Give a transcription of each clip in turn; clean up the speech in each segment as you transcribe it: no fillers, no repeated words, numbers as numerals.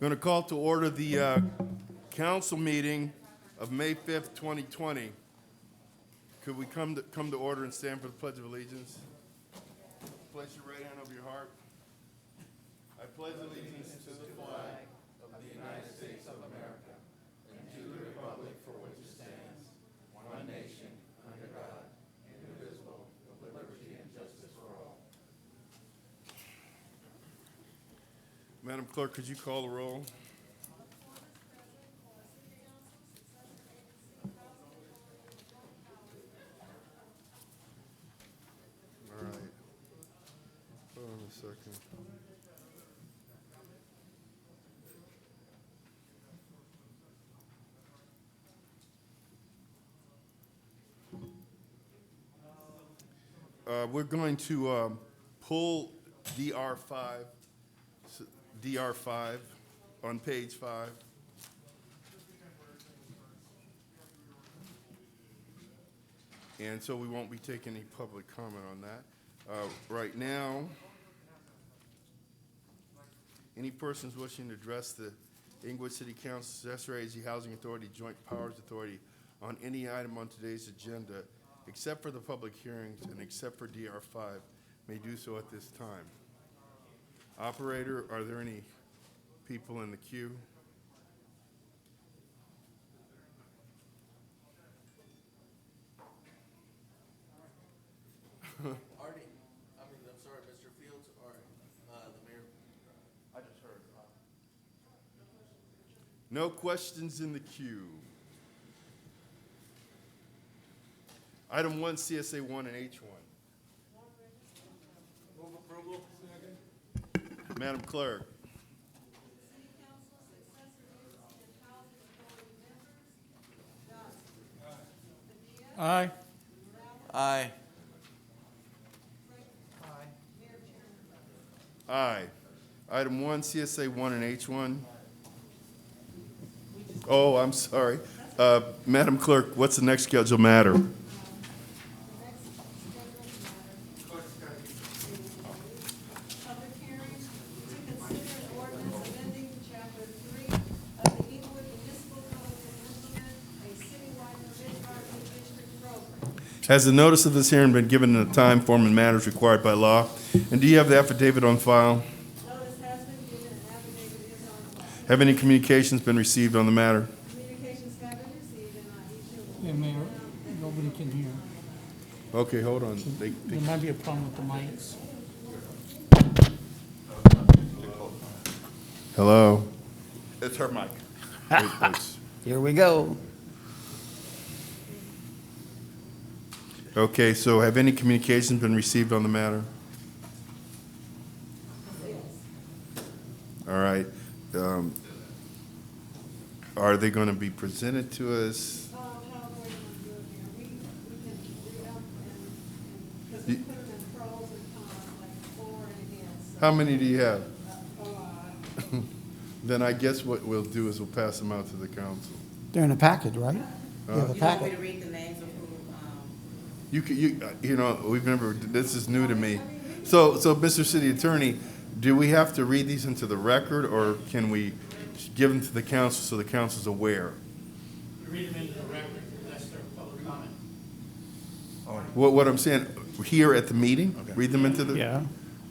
Going to call to order the council meeting of May 5th, 2020. Could we come to order and stand for the Pledge of Allegiance? Place your right hand over your heart. I pledge allegiance to the flag of the United States of America and to the republic for which it stands, one nation, under God, indivisible, with liberty and justice for all. Madam Clerk, could you call the roll? All right. Hold on a second. We're going to pull DR5 on page 5. And so we won't be taking any public comment on that. Right now, any persons wishing to address the Englewood City Council, Anniversaries, Housing Authority, Joint Powers Authority on any item on today's agenda, except for the public hearings and except for DR5, may do so at this time. Operator, are there any people in the queue? Artie, I'm sorry, Mr. Fields or the mayor? I just heard. No questions in the queue. Item 1, CSA 1 and H1. Move approval. Madam Clerk. Aye. Aye. Aye. Item 1, CSA 1 and H1. Oh, I'm sorry. Madam Clerk, what's the next scheduled matter? Public hearing to consider an ordinance amending Chapter 3 of the Inglewood Municipal Code to implement a citywide permit parking district program. Has the notice of this hearing been given in the time, form, and manners required by law? And do you have the affidavit on file? Notice has been given and affidavit is on file. Have any communications been received on the matter? Communications have been received and I issue Yeah, Mayor, nobody can hear. Okay, hold on. There might be a problem with the mics. Hello? It's her mic. Wait, please. Here we go. Okay, so have any communications been received on the matter? All right. Are they going to be presented to us? how we're going to do it here. We can read them and, because we put them in pros and cons, like for and against. How many do you have? A lot. Then I guess what we'll do is we'll pass them out to the council. They're in a package, right? You have a You want me packet. to read the names of who, You know, we've never, this is new to me. So, Mr. City Attorney, do we have to read these into the record, or can we give them to the council so the council's aware? You read them into the record, that's their public comment. What I'm saying, here at the meeting, read them into the? Yeah.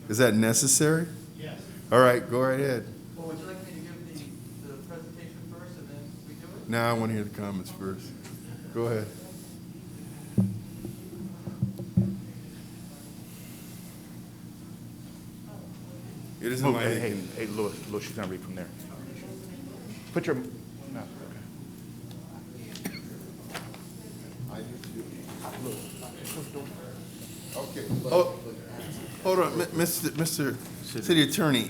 Is that necessary? Yes. All right, go right ahead. Well, would you like me to give the presentation first and then we do it? Now I want to hear the comments first. Go ahead. It isn't like, Hey, Louis, she's gonna read from there. Put your, no, okay. Oh, hold on, Mr. City Attorney,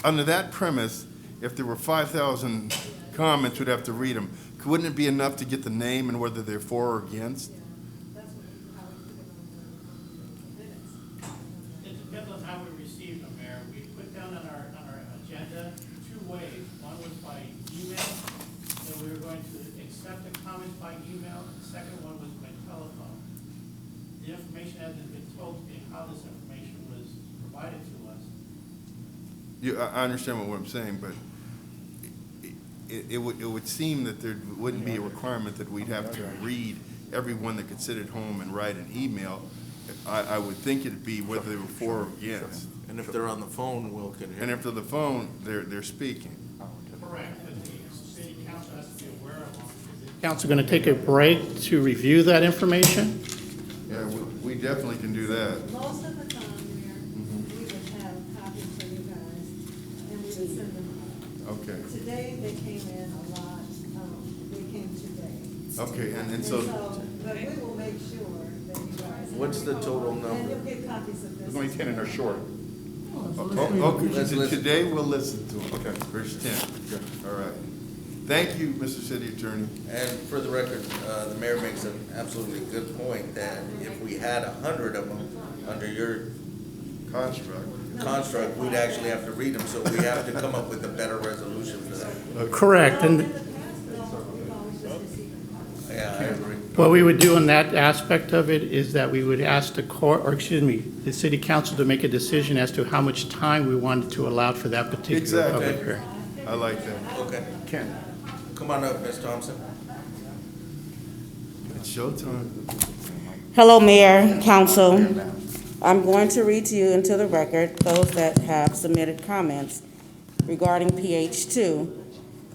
under that premise, if there were 5,000 comments, we'd have to read them. Wouldn't it be enough to get the name and whether they're for or against? It depends on how we receive them, Mayor. We put down on our agenda two ways. One was by email, that we were going to accept the comments by email, and the second one was by telephone. The information hasn't been told to me how this information was provided to us. I understand what I'm saying, but it would seem that there wouldn't be a requirement that we'd have to read everyone that could sit at home and write an email. I would think it'd be whether they were for or against. And if they're on the phone, Will can hear. And after the phone, they're speaking. Correct, but the city council has to be aware of them. Council going to take a break to review that information? Yeah, we definitely can do that. Most of the time, Mayor, we would have copies for you guys, and we would send them out. Okay. Today, they came in a lot, they came today. Okay, and And so, but we will make sure that you guys. What's the total And number? you'll get copies of this. There's only 10 and they're short. Let's listen. today we'll listen to them. Okay. Verse 10. All right. Thank you, Mr. City Attorney. And for the record, the mayor makes an absolutely good point that if we had 100 of them under your construct, we'd actually have to read them, so we have to come up with a better resolution for that. Correct, and In the past, though, we've always just received them. Yeah, I agree. what we would do in that aspect of it is that we would ask the court, or excuse me, the city council to make a decision as to how much time we wanted to allow for that particular Exactly. public hearing. I like that. Okay, Ken? come on up, Ms. Thompson. It's showtime. Hello, Mayor, Council. I'm going to read to you into the record those that have submitted comments regarding PH2.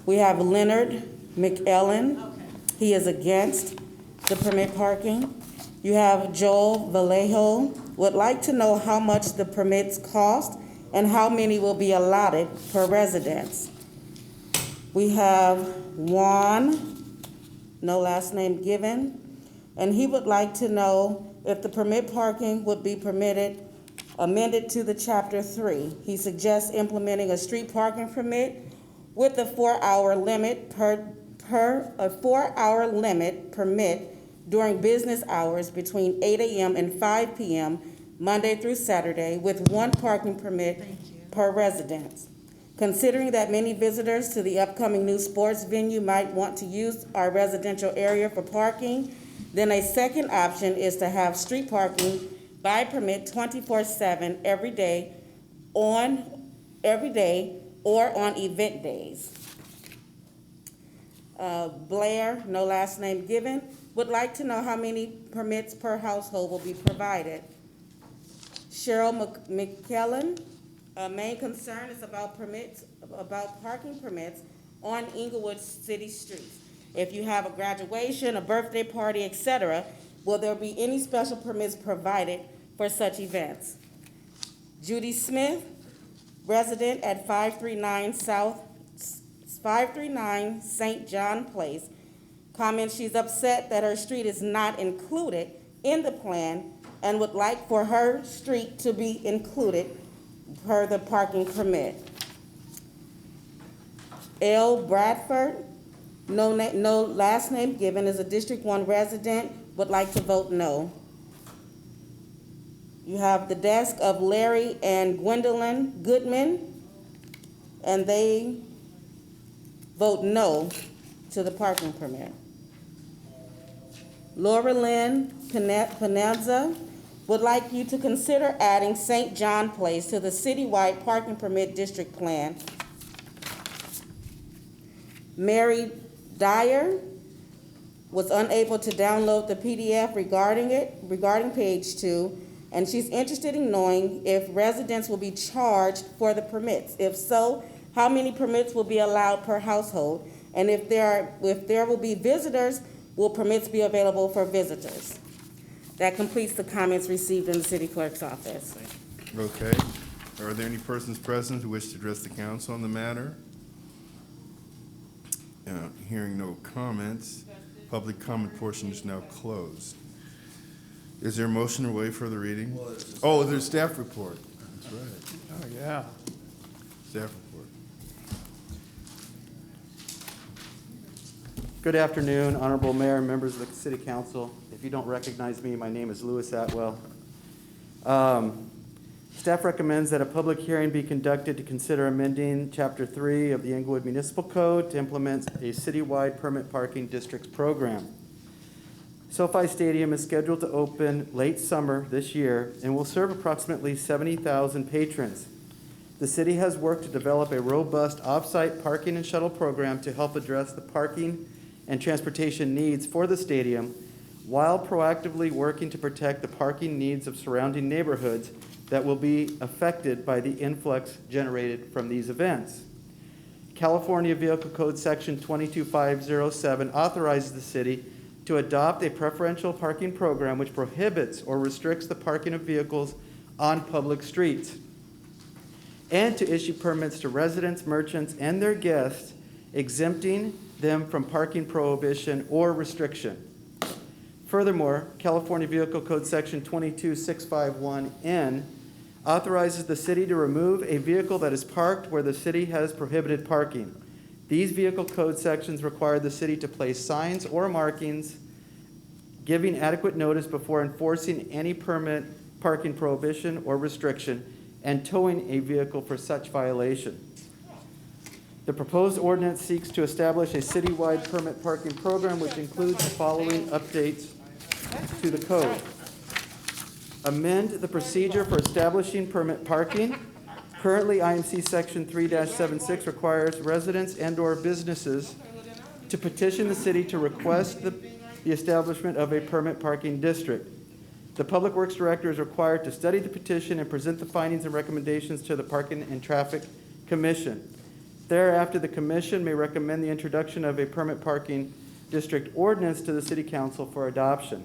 We have Leonard McEllen. He is against the permit parking. You have Joel Vallejo, would like to know how much the permits cost and how many will be allotted per residence. We have Juan, no last name given, and he would like to know if the permit parking would be amended to the Chapter 3. He suggests implementing a street parking permit with a 4-hour limit permit during business hours between 8 a.m. and 5 p.m. Monday through Saturday, with 1 parking permit per residence. Considering that many visitors to the upcoming new sports venue might want to use our residential area for parking, then a second option is to have street parking by permit 24/7 every day or on event days. Blair, no last name given, would like to know how many permits per household will be provided. Cheryl McKellen, main concern is about parking permits on Englewood city streets. If you have a graduation, a birthday party, etc., will there be any special permits provided for such events? Judy Smith, resident at 539 St. John Place, comments she's upset that her street is not included in the plan and would like for her street to be included per the parking permit. L. Bradford, no last name given, is a District 1 resident, would like to vote no. You have the desk of Larry and Gwendolyn Goodman, and they vote no to the parking permit. Laura Lynn Panazza would like you to consider adding St. John Place to the citywide parking permit district plan. Mary Dyer was unable to download the PDF regarding page 2, and she's interested in knowing if residents will be charged for the permits. If so, how many permits will be allowed per household? And if there will be visitors, will permits be available for visitors? That completes the comments received in the city clerk's office. Okay. Are there any persons present who wish to address the council on the matter? Hearing no comments, public comment portion is now closed. Is there a motion to waive further reading? Oh, there's staff report. That's right. Oh, yeah. Staff report. Good afternoon, Honorable Mayor and members of the City Council. If you don't recognize me, my name is Louis Atwell. Staff recommends that a public hearing be conducted to consider amending Chapter 3 of the Englewood Municipal Code to implement a citywide permit parking districts program. SoFi Stadium is scheduled to open late summer this year and will serve approximately 70,000 patrons. The city has worked to develop a robust off-site parking and shuttle program to help address the parking and transportation needs for the stadium while proactively working to protect the parking needs of surrounding neighborhoods that will be affected by the influx generated from these events. California Vehicle Code Section 22507 authorizes the city to adopt a preferential parking program which prohibits or restricts the parking of vehicles on public streets, and to issue permits to residents, merchants, and their guests, exempting them from parking prohibition or restriction. Furthermore, California Vehicle Code Section 22651N authorizes the city to remove a vehicle that is parked where the city has prohibited parking. These vehicle code sections require the city to place signs or markings giving adequate notice before enforcing any permit, parking prohibition, or restriction, and towing a vehicle for such violation. The proposed ordinance seeks to establish a citywide permit parking program which includes the following updates to the code. Amend the procedure for establishing permit parking. Currently, IMC Section 3-76 requires residents and/or businesses to petition the city to request the establishment of a permit parking district. The Public Works Director is required to study the petition and present the findings and recommendations to the Parking and Traffic Commission. Thereafter, the Commission may recommend the introduction of a permit parking district ordinance to the City Council for adoption.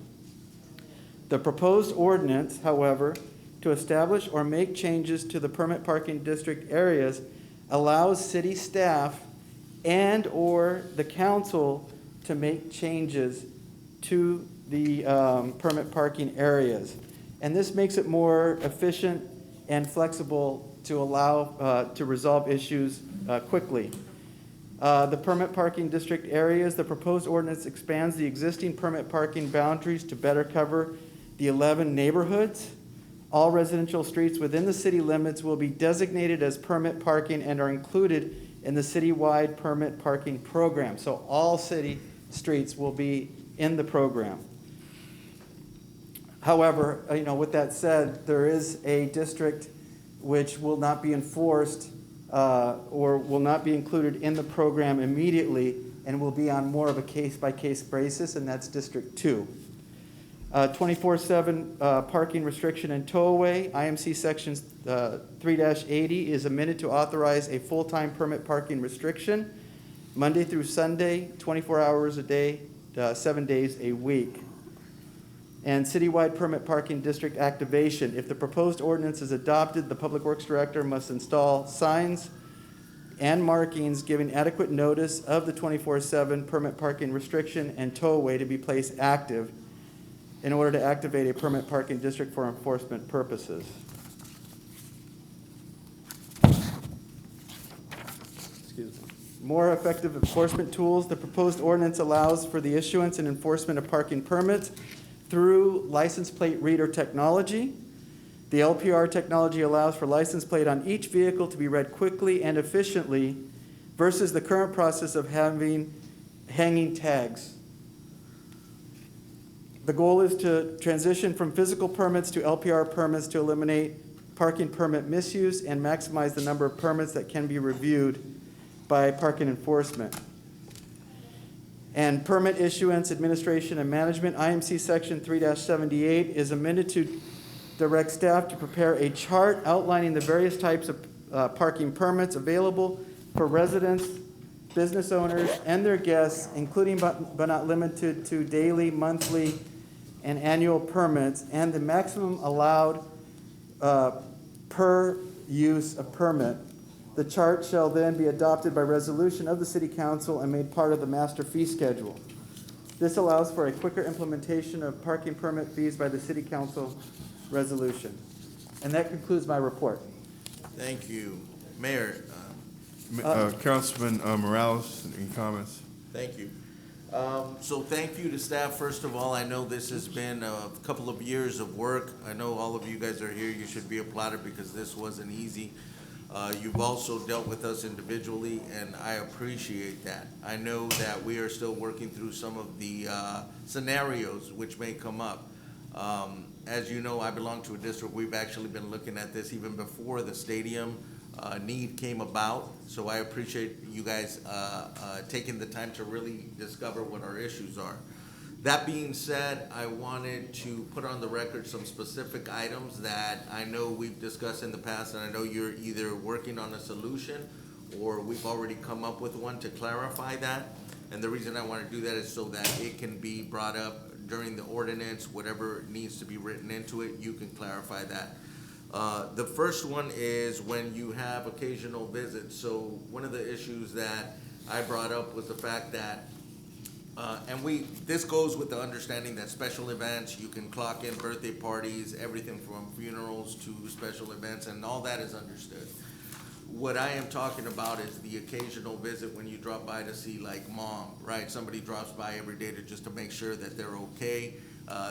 The proposed ordinance, however, to establish or make changes to the permit parking district areas allows city staff and/or the council to make changes to the permit parking areas. And this makes it more efficient and flexible to allow to resolve issues quickly. The permit parking district areas, the proposed ordinance expands the existing permit parking boundaries to better cover the 11 neighborhoods. All residential streets within the city limits will be designated as permit parking and are included in the citywide permit parking program. So all city streets will be in the program. However, with that said, there is a district which will not be enforced or will not be included in the program immediately and will be on more of a case-by-case basis, and that's District 2. 24/7 parking restriction and towaway. IMC Section 3-80 is amended to authorize a full-time permit parking restriction, Monday through Sunday, 24 hours a day, 7 days a week. And citywide permit parking district activation. If the proposed ordinance is adopted, the Public Works Director must install signs and markings giving adequate notice of the 24/7 permit parking restriction and towaway to be placed active in order to activate a permit parking district for enforcement purposes. Excuse me. More effective enforcement tools. The proposed ordinance allows for the issuance and enforcement of parking permits through license plate reader technology. The LPR technology allows for license plate on each vehicle to be read quickly and efficiently versus the current process of having hanging tags. The goal is to transition from physical permits to LPR permits to eliminate parking permit misuse and maximize the number of permits that can be reviewed by parking enforcement. And permit issuance, administration, and management. IMC Section 3-78 is amended to direct staff to prepare a chart outlining the various types of parking permits available for residents, business owners, and their guests, including but not limited to daily, monthly, and annual permits, and the maximum allowed per use of permit. The chart shall then be adopted by resolution of the City Council and made part of the master fee schedule. This allows for a quicker implementation of parking permit fees by the City Council resolution. And that concludes my report. Thank you. Mayor, Councilman Morales, any comments? thank you. So thank you to staff, first of all. I know this has been a couple of years of work. I know all of you guys are here. You should be applauded because this wasn't easy. You've also dealt with us individually, and I appreciate that. I know that we are still working through some of the scenarios which may come up. As you know, I belong to a district, we've actually been looking at this even before the stadium need came about. So I appreciate you guys taking the time to really discover what our issues are. That being said, I wanted to put on the record some specific items that I know we've discussed in the past, and I know you're either working on a solution or we've already come up with one to clarify that. And the reason I want to do that is so that it can be brought up during the ordinance, whatever needs to be written into it, you can clarify that. The first one is when you have occasional visits. So one of the issues that I brought up was the fact that this goes with the understanding that special events, you can clock in birthday parties, everything from funerals to special events, and all that is understood. What I am talking about is the occasional visit when you drop by to see like mom, right? Somebody drops by every day to make sure that they're okay.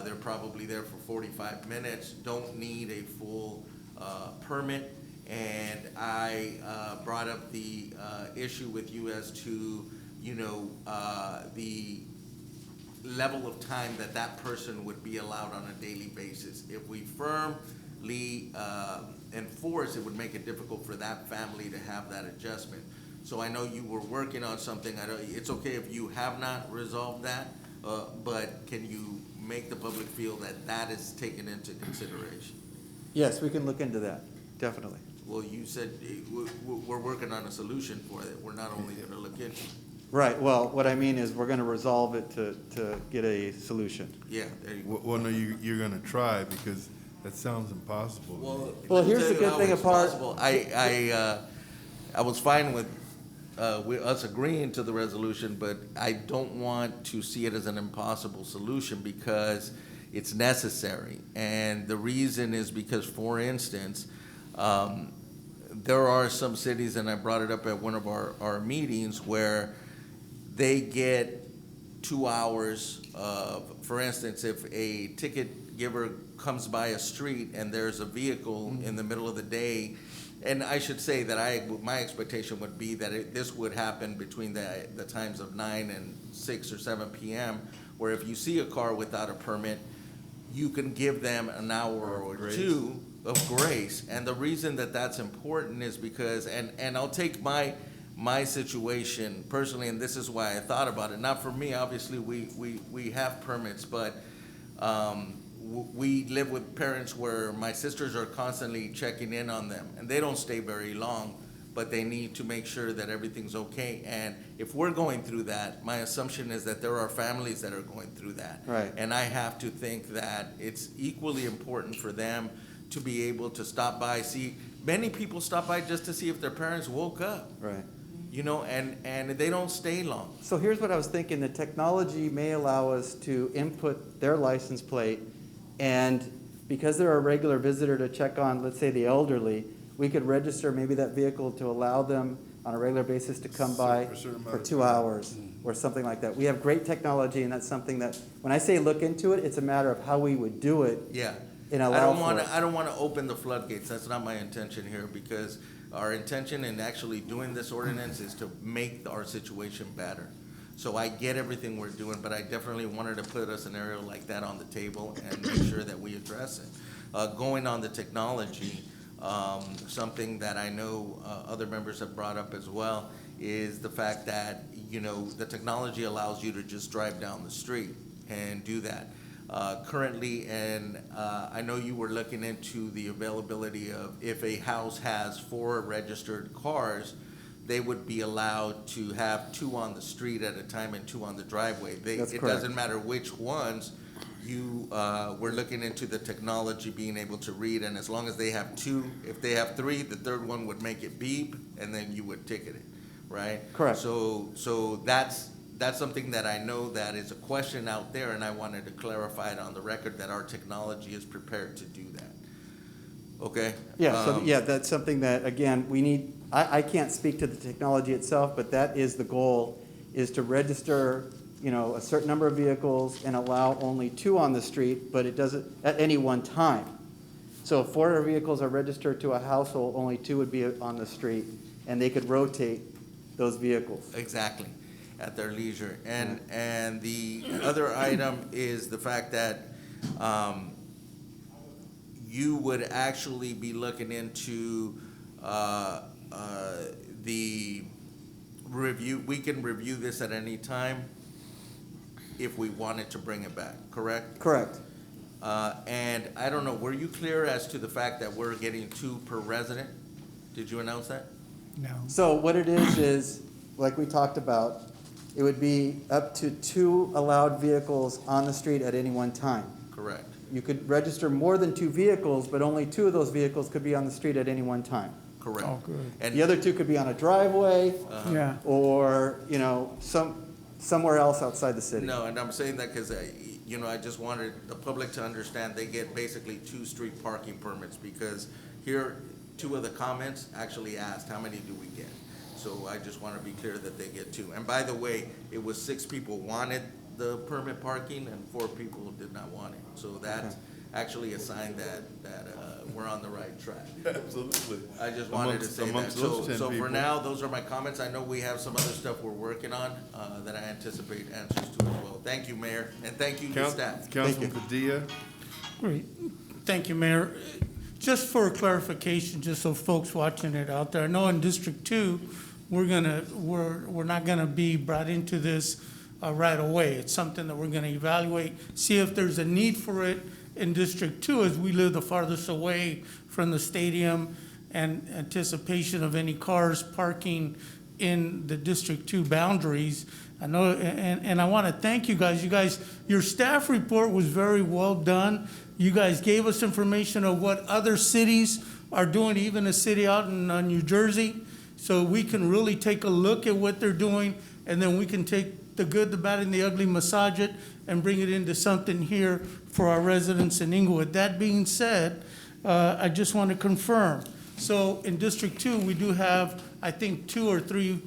They're probably there for 45 minutes, don't need a full permit. And I brought up the issue with you as to, the level of time that person would be allowed on a daily basis. If we firmly enforce, it would make it difficult for that family to have that adjustment. So I know you were working on something. It's okay if you have not resolved that, but can you make the public feel that that is taken into consideration? Yes, we can look into that, definitely. Well, you said we're working on a solution for it. We're not only going to look into it. Right, well, what I mean is we're gonna resolve it to get a solution. Yeah, there you go. Well, no, you're gonna try, because that sounds impossible. Well, let me here's tell the you good how thing it's apart- possible. I was fine with us agreeing to the resolution, but I don't want to see it as an impossible solution because it's necessary. And the reason is because, for instance, there are some cities, and I brought it up at one of our meetings, where they get 2 hours of, for instance, if a ticket giver comes by a street and there's a vehicle in the middle of the day, and I should say that my expectation would be that this would happen between the times of 9 and 6 or 7 p.m., where if you see a car without a permit, you can give them an hour or two of grace. And the reason that that's important is because, and I'll take my situation personally, and this is why I thought about it. Not for me, obviously, we have permits, but we live with parents where my sisters are constantly checking in on them, and they don't stay very long, but they need to make sure that everything's okay. And if we're going through that, my assumption is that there are families that are going through that. Right. And I have to think that it's equally important for them to be able to stop by. See, many people stop by just to see if their parents woke up. Right. And they don't stay long. So here's what I was thinking, the technology may allow us to input their license plate, and because they're a regular visitor to check on, let's say, the elderly, we could register maybe that vehicle to allow them on a regular basis to come by For a certain amount for of 2 time. hours or something like that. We have great technology, and that's something that, when I say look into it, it's a matter of how we would do it Yeah. and I allow don't for want it. to. I don't want to open the floodgates. That's not my intention here, because our intention in actually doing this ordinance is to make our situation better. So I get everything we're doing, but I definitely wanted to put a scenario like that on the table and make sure that we address it. Going on the technology, something that I know other members have brought up as well is the fact that, the technology allows you to just drive down the street and do that. Currently, and I know you were looking into the availability of, if a house has 4 registered cars, they would be allowed to have 2 on the street at a time and 2 on the driveway. That's It correct. doesn't matter which ones. We're looking into the technology being able to read, and as long as they have 2, if they have 3, the third one would make it beep, and then you would ticket it, right? Correct. So that's something that I know that is a question out there, and I wanted to clarify it on the record that our technology is prepared to do that. Okay? Yeah, so, that's something that, again, we need, I can't speak to the technology itself, but that is the goal, is to register, a certain number of vehicles and allow only 2 on the street, but it doesn't, at any one time. So if 4 vehicles are registered to a household, only 2 would be on the street, and they could rotate those vehicles. Exactly, at their leisure. And the other item is the fact that you would actually be looking into the review, we can review this at any time if we wanted to bring it back, correct? Correct. And I don't know, were you clear as to the fact that we're getting 2 per resident? Did you announce that? No. So what it is, like we talked about, it would be up to 2 allowed vehicles on the street at any one time. Correct. You could register more than 2 vehicles, but only 2 of those vehicles could be on the street at any one time. Correct. Oh, good. And The other 2 could be on a driveway Yeah. or, somewhere else outside the city. no, and I'm saying that because, I just wanted the public to understand they get basically 2 street parking permits because here, 2 of the comments actually asked, how many do we get? So I just want to be clear that they get 2. And by the way, it was 6 people wanted the permit parking and 4 people did not want it. So that's actually a sign that we're on the right track. Absolutely. I just wanted to say that. Amongst those 10 So for people. now, those are my comments. I know we have some other stuff we're working on that I anticipate answers to as well. Thank you, Mayor, and thank you to staff. Councilman Padilla? Great. Thank you, Mayor. Just for clarification, just so folks watching it out there, I know in District 2, we're not gonna be brought into this right away. It's something that we're gonna evaluate, see if there's a need for it in District 2, as we live the farthest away from the stadium and anticipation of any cars parking in the District 2 boundaries. I know, and I want to thank you guys. Your staff report was very well done. You guys gave us information of what other cities are doing, even a city out in New Jersey. So we can really take a look at what they're doing, and then we can take the good, the bad, and the ugly, massage it, and bring it into something here for our residents in Inglewood. That being said, I just want to confirm. So in District 2, we do have, I think, 2 or 3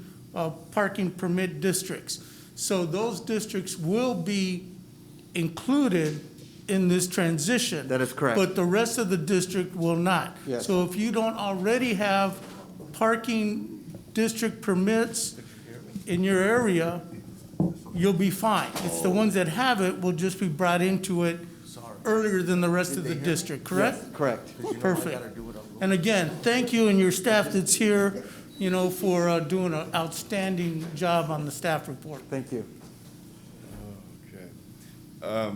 parking permit districts. So those districts will be included in this transition. That is correct. But the rest of the district will not. Yes. So if you don't already have parking district permits in your area, you'll be fine. It's the ones that have it will just be brought into it earlier than the rest of the district, correct? Yes, correct. Perfect. And again, thank you and your staff that's here, for doing an outstanding job on the staff report. Thank you, Okay.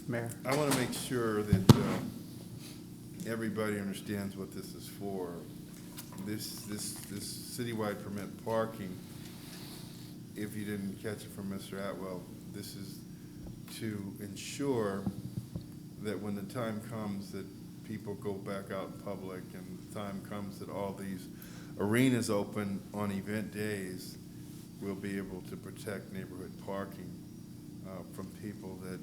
Mayor. I want to make sure that everybody understands what this is for. This citywide permit parking, if you didn't catch it from Mr. Atwell, this is to ensure that when the time comes that people go back out in public and the time comes that all these arenas open on event days, we'll be able to protect neighborhood parking from people that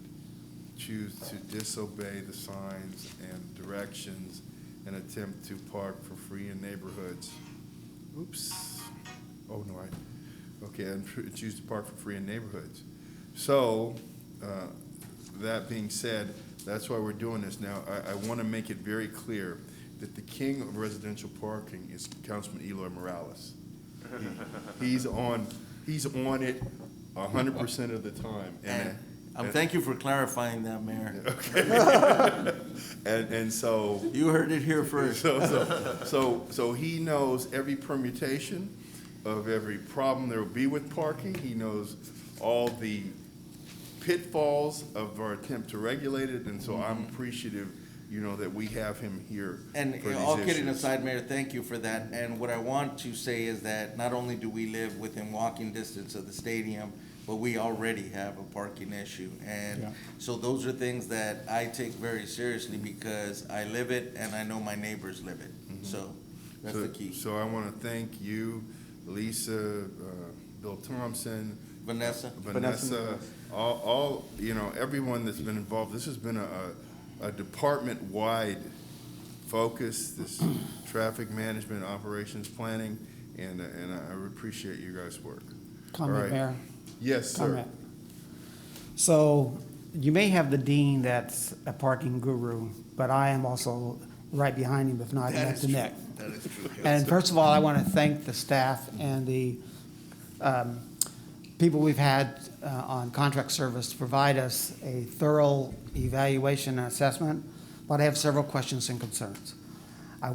choose to disobey the signs and directions and attempt to park for free in neighborhoods. Oops. Oh, no, and choose to park for free in neighborhoods. So, that being said, that's why we're doing this. Now, I want to make it very clear that the king of residential parking is Councilman Eloy Morales. He's on it 100% of the time. And thank you for clarifying that, Mayor. And so. You heard it here first. So he knows every permutation of every problem there will be with parking. He knows all the pitfalls of our attempt to regulate it, and so I'm appreciative, that we have him here And for these all kidding issues. aside, Mayor, thank you for that. And what I want to say is that not only do we live within walking distance of the stadium, but we already have a parking issue. And so those are things that I take very seriously because I live it and I know my neighbors live it. So that's the key. So I want to thank you, Lisa, Bill Thompson, Vanessa? Vanessa, all, everyone that's been involved. This has been a department-wide focus, this traffic management, operations planning, and I appreciate you guys' work. All Comment, right. Mayor. Yes, sir. Comment. So you may have the dean that's a parking guru, but I am also right behind him, if not neck to neck. That is true. And first of all, I want to thank the staff and the people we've had on contract service to provide us a thorough evaluation and assessment, but I have several questions and concerns.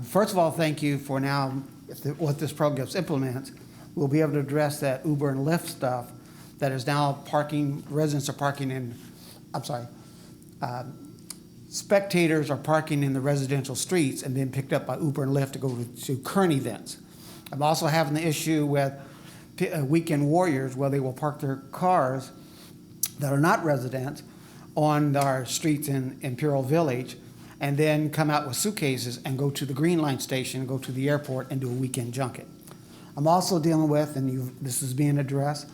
First of all, thank you for now, what this program implements, we'll be able to address that Uber and Lyft stuff that is now parking, residents are parking in, spectators are parking in the residential streets and being picked up by Uber and Lyft to go to current events. I'm also having the issue with weekend warriors where they will park their cars that are not residents on our streets in Imperial Village and then come out with suitcases and go to the Green Line station, go to the airport and do a weekend junket. I'm also dealing with, and this is being addressed,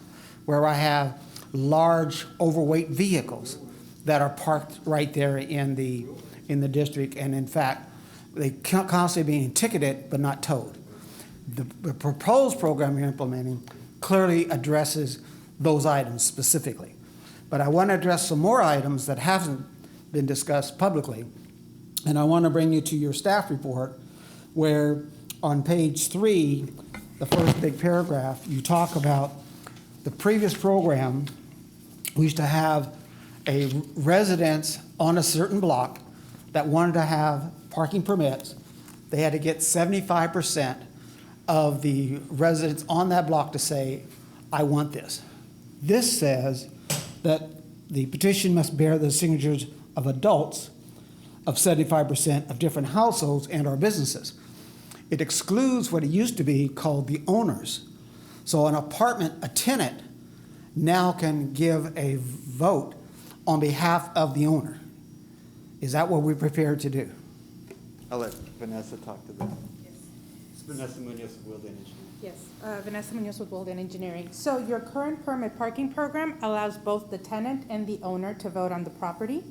where I have large overweight vehicles that are parked right there in the district, and in fact, they constantly being ticketed but not towed. The proposed program you're implementing clearly addresses those items specifically. But I want to address some more items that haven't been discussed publicly. And I want to bring you to your staff report where on page 3, the first big paragraph, you talk about the previous program. We used to have a residence on a certain block that wanted to have parking permits. They had to get 75% of the residents on that block to say, I want this. This says that the petition must bear the signatures of adults of 75% of different households and or businesses. It excludes what it used to be called the owners. So an apartment, a tenant, now can give a vote on behalf of the owner. Is that what we're prepared to do? I'll let Vanessa talk to that. It's Vanessa Munoz of Wilden Engineering. Yes, Vanessa Munoz with Wilden Engineering. So your current permit parking program allows both the tenant and the owner to vote on the property.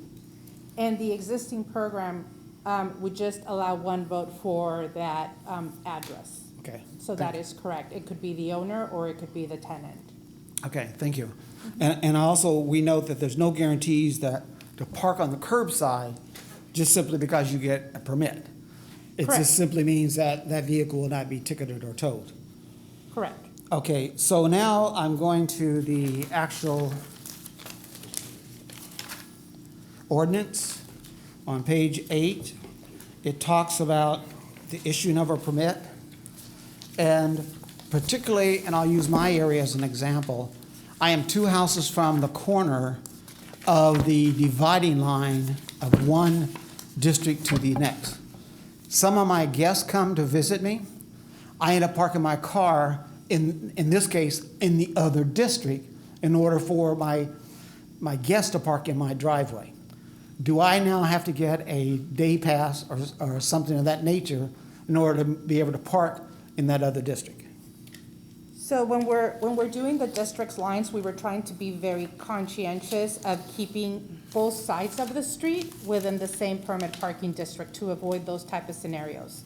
And the existing program would just allow one vote for that address. Okay. So that is correct. It could be the owner or it could be the tenant. Okay, thank you. And also, we note that there's no guarantees that to park on the curbside just simply because you get a permit. It Correct. just simply means that that vehicle will not be ticketed or towed. Correct. Okay, so now I'm going to the actual ordinance. On page 8, it talks about the issuing of a permit. And particularly, and I'll use my area as an example, I am 2 houses from the corner of the dividing line of one district to the next. Some of my guests come to visit me. I end up parking my car, in this case, in the other district in order for my guests to park in my driveway. Do I now have to get a day pass or something of that nature in order to be able to park in that other district? So when we're doing the district's lines, we were trying to be very conscientious of keeping both sides of the street within the same permit parking district to avoid those type of scenarios.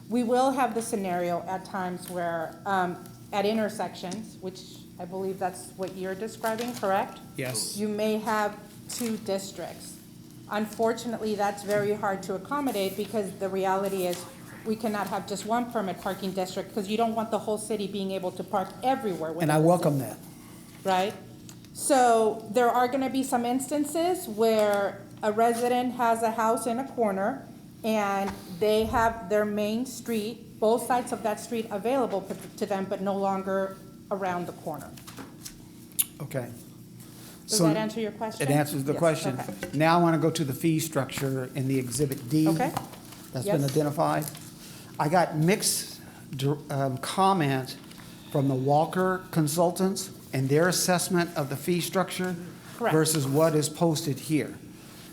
We will have the scenario at times where, at intersections, which I believe that's what you're describing, correct? Yes. You may have 2 districts. Unfortunately, that's very hard to accommodate because the reality is we cannot have just one permit parking district because you don't want the whole city being able to park everywhere. And I welcome that. Right? So there are going to be some instances where a resident has a house in a corner and they have their main street, both sides of that street available to them, but no longer around the corner. Okay. Does So that answer your question? It answers the Yes, question. okay. Now I want to go to the fee structure in the Exhibit D. Okay. That's been Yes. identified. I got mixed comments from the Walker Consultants and their assessment of the fee structure Correct. versus what is posted here.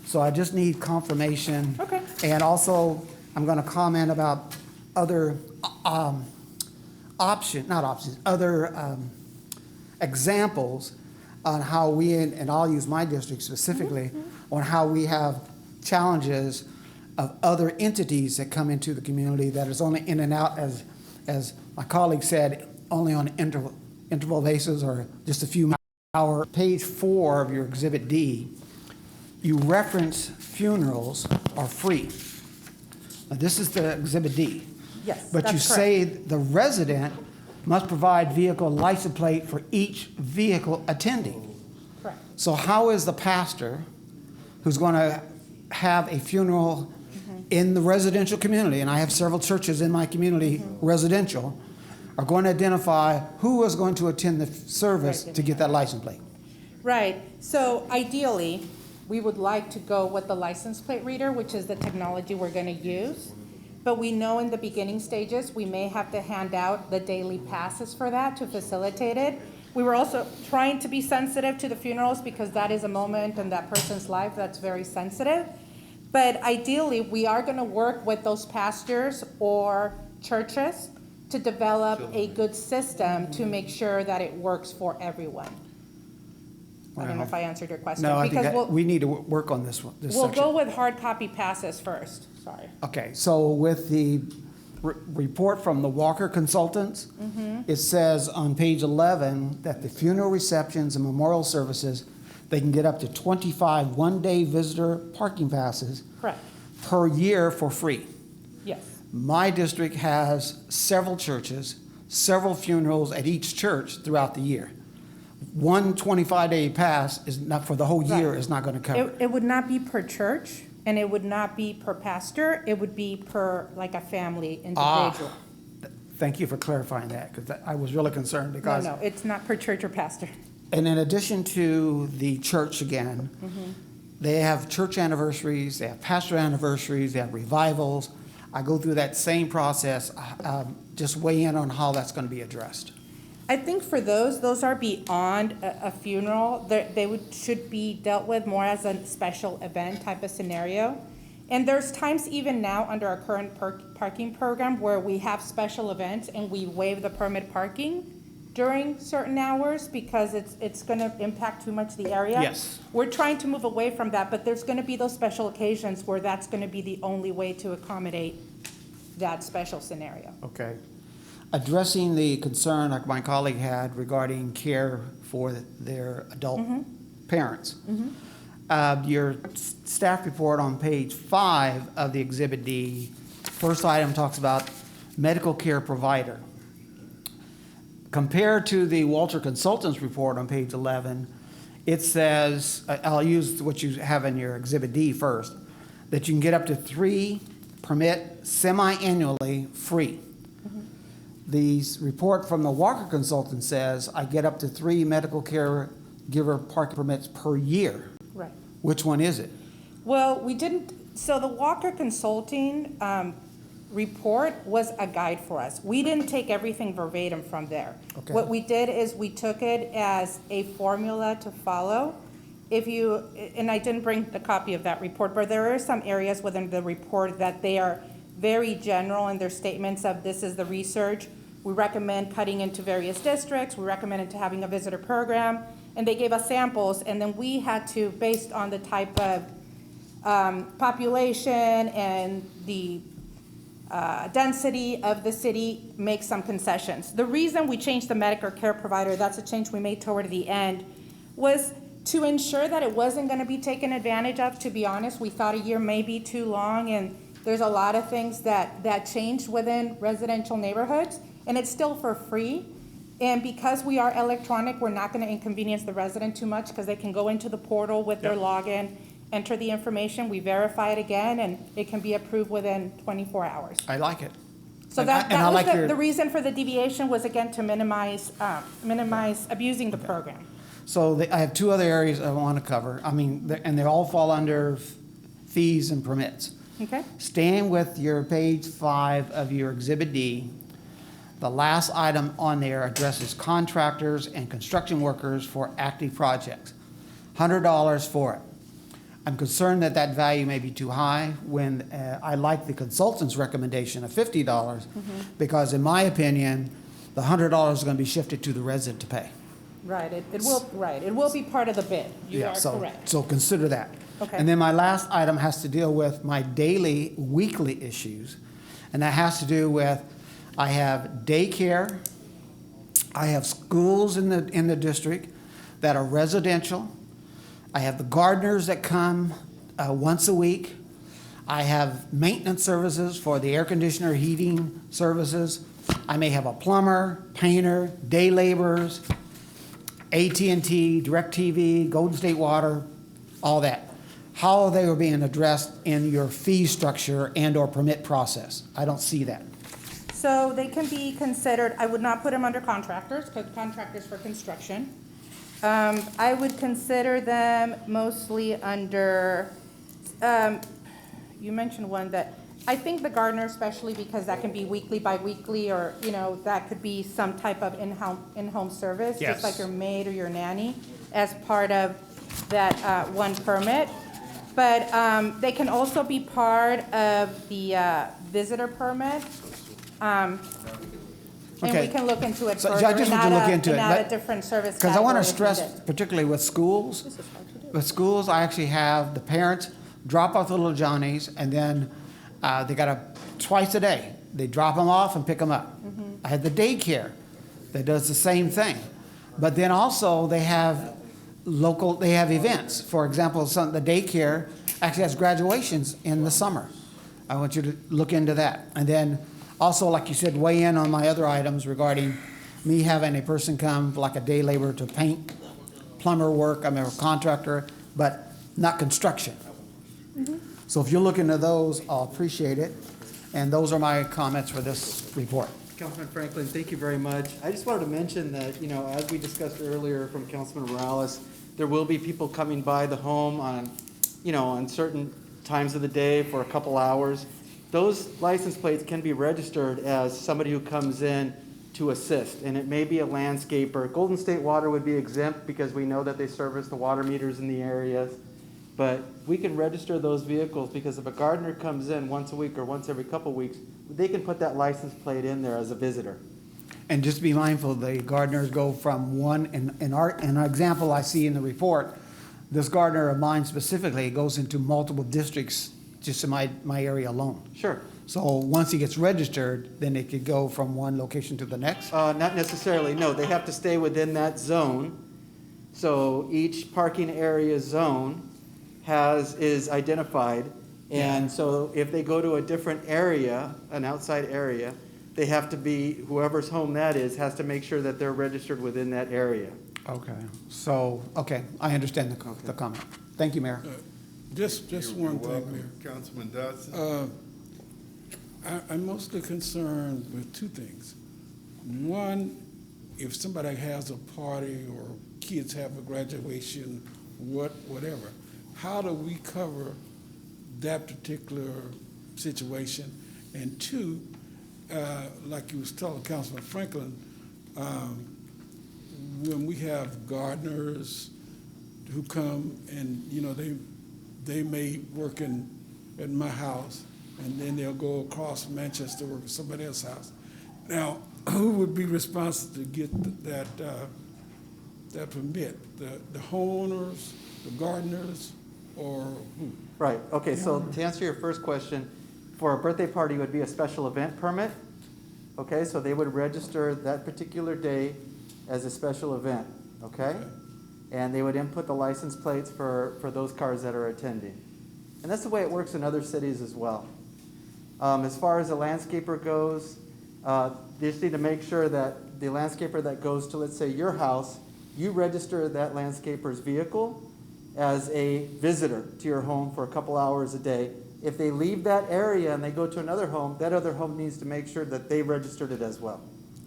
So I just need confirmation. Okay. And also, I'm going to comment about other other examples on how we, and I'll use my district specifically, on how we have challenges of other entities that come into the community that is only in and out, as my colleague said, only on an interval basis or just a few hours. Page 4 of your Exhibit D, you reference funerals are free. Now, this is the Exhibit D. Yes, But you that's say the resident must provide vehicle license plate for each vehicle attending. Correct. So how is the pastor who's going to have a funeral in the residential community, and I have several churches in my community, residential, are going to identify who is going to attend the service to get that license plate. Right, so ideally, we would like to go with the license plate reader, which is the technology we're gonna use. But we know in the beginning stages, we may have to hand out the daily passes for that to facilitate it. We were also trying to be sensitive to the funerals because that is a moment in that person's life that's very sensitive. But ideally, we are gonna work with those pastors or churches to develop a good system to make sure that it works for everyone. I don't know if I answered your question. No, I think because that we need to work on this one, this we'll section. go with hard copy passes first, sorry. Okay, so with the report from the Walker Consultants, it says on page 11 that the funeral receptions and memorial services, they can get up to 25 one-day visitor parking passes Correct, per year for free. yes. My district has several churches, several funerals at each church throughout the year. One 25-day pass is not, for the whole year, Right. is not gonna cover it. It would not be per church, and it would not be per pastor, it would be per, like a family individual. Thank you for clarifying that, because I was really concerned No, because. no, it's not per church or pastor. And in addition to the church again, they have church anniversaries, they have pastor anniversaries, they have revivals. I go through that same process, just weigh in on how that's gonna be addressed. I think for those are beyond a funeral. Should be dealt with more as a special event type of scenario. And there's times even now under our current parking program where we have special events and we waive the permit parking during certain hours because it's gonna impact too much the area. Yes. We're trying to move away from that, but there's gonna be those special occasions where that's gonna be the only way to accommodate that special scenario. Okay. Addressing the concern like my colleague had regarding care for their adult parents. Your staff report on page 5 of the Exhibit D, first item talks about medical care provider. Compared to the Walter Consultants report on page 11, it says, I'll use what you have in your Exhibit D first, that you can get up to 3 permit semi-annually free. The report from the Walker Consultant says I get up to 3 medical care giver parking permits per year. Right. Which one is it? Well, we didn't, so the Walker Consulting report was a guide for us. We didn't take everything verbatim from there. Okay. What we did is we took it as a formula to follow. If you, and I didn't bring the copy of that report, but there are some areas within the report that they are very general in their statements of this is the research. We recommend cutting into various districts. We recommended to having a visitor program. And they gave us samples, and then we had to, based on the type of population and the density of the city, make some concessions. The reason we changed the medical care provider, that's a change we made toward the end, was to ensure that it wasn't going to be taken advantage of. To be honest, we thought a year may be too long, and there's a lot of things that changed within residential neighborhoods, and it's still for free. And because we are electronic, we're not going to inconvenience the resident too much because they can go into the portal with their login, enter the information, we verify it again, and it can be approved within 24 hours. I like it. So And that I was like the reason for the deviation was, again, to minimize abusing the program. So I have 2 other areas I want to cover. I mean, and they all fall under fees and permits. Okay? Staying with your page 5 of your Exhibit D, the last item on there addresses contractors and construction workers for active projects. $100 for it. I'm concerned that that value may be too high when I like the consultant's recommendation of $50 because in my opinion, the $100 is going to be shifted to the resident to pay. Right, it will be part of the bid. You are correct. So consider that. Okay. And then my last item has to deal with my daily, weekly issues. And that has to do with, I have daycare, I have schools in the district that are residential. I have the gardeners that come once a week. I have maintenance services for the air conditioner, heating services. I may have a plumber, painter, day laborers, AT&T, DirecTV, Golden State Water, all that. how they were being addressed in your fee structure and/or permit process. I don't see that. So they can be considered, I would not put them under contractors, because contractors for construction. I would consider them mostly under, you mentioned one that, I think the gardener especially because that can be weekly, bi-weekly, or, you know, that could be some type of in-home service. Yes. Just like your maid or your nanny as part of that one permit. But they can also be part of the visitor permit. And we Okay. can look into it So further. I just and want to add look a- into it. And add a different service Because I want to category if stress, needed. particularly with schools, This is hard to do. with schools, I actually have the parents drop off the little Johnnies, and then they got to, twice a day, they drop them off and pick them up. I had the daycare that does the same thing. But then also, they have they have events. For example, the daycare actually has graduations in the summer. I want you to look into that. And then also, like you said, weigh in on my other items regarding me having a person come like a day laborer to paint, plumber work, I'm a contractor, but not construction. So if you look into those, I'll appreciate it. And those are my comments for this report. Councilman Franklin, thank you very much. I just wanted to mention that, you know, as we discussed earlier from Councilman Morales, there will be people coming by the home on, you know, on certain times of the day for a couple hours. Those license plates can be registered as somebody who comes in to assist, and it may be a landscaper. Golden State Water would be exempt because we know that they service the water meters in the areas. But we can register those vehicles because if a gardener comes in once a week or once every couple of weeks, they can put that license plate in there as a visitor. And just be mindful, the gardeners go from one, in our example I see in the report, this gardener of mine specifically goes into multiple districts just in my area alone. Sure. So once he gets registered, then it could go from one location to the next? Not necessarily, no. They have to stay within that zone. So each parking area zone is identified. And so if they go to a different area, an outside area, they have to be, whoever's home that is, has to make sure that they're registered within that area. Okay, so, okay, I understand the comment. Thank you, Mayor. Just one You're thing, Mayor. welcome, Councilman Dodson. I'm mostly concerned with two things. One, if somebody has a party or kids have a graduation, whatever, how do we cover that particular situation? And two, like you was telling Councilman Franklin, when we have gardeners who come and, you know, they may work at my house, and then they'll go across Manchester to work at somebody else's house. Now, who would be responsible to get that permit? The homeowners, the gardeners, or who? Right, okay, so to answer your first question, for a birthday party, it would be a special event permit. Okay, so they would register that particular day as a special event, okay? And they would input the license plates for those cars that are attending. And that's the way it works in other cities as well. As far as the landscaper goes, they just need to make sure that the landscaper that goes to, let's say, your house, you register that landscaper's vehicle as a visitor to your home for a couple hours a day. If they leave that area and they go to another home, that other home needs to make sure that they registered it as well.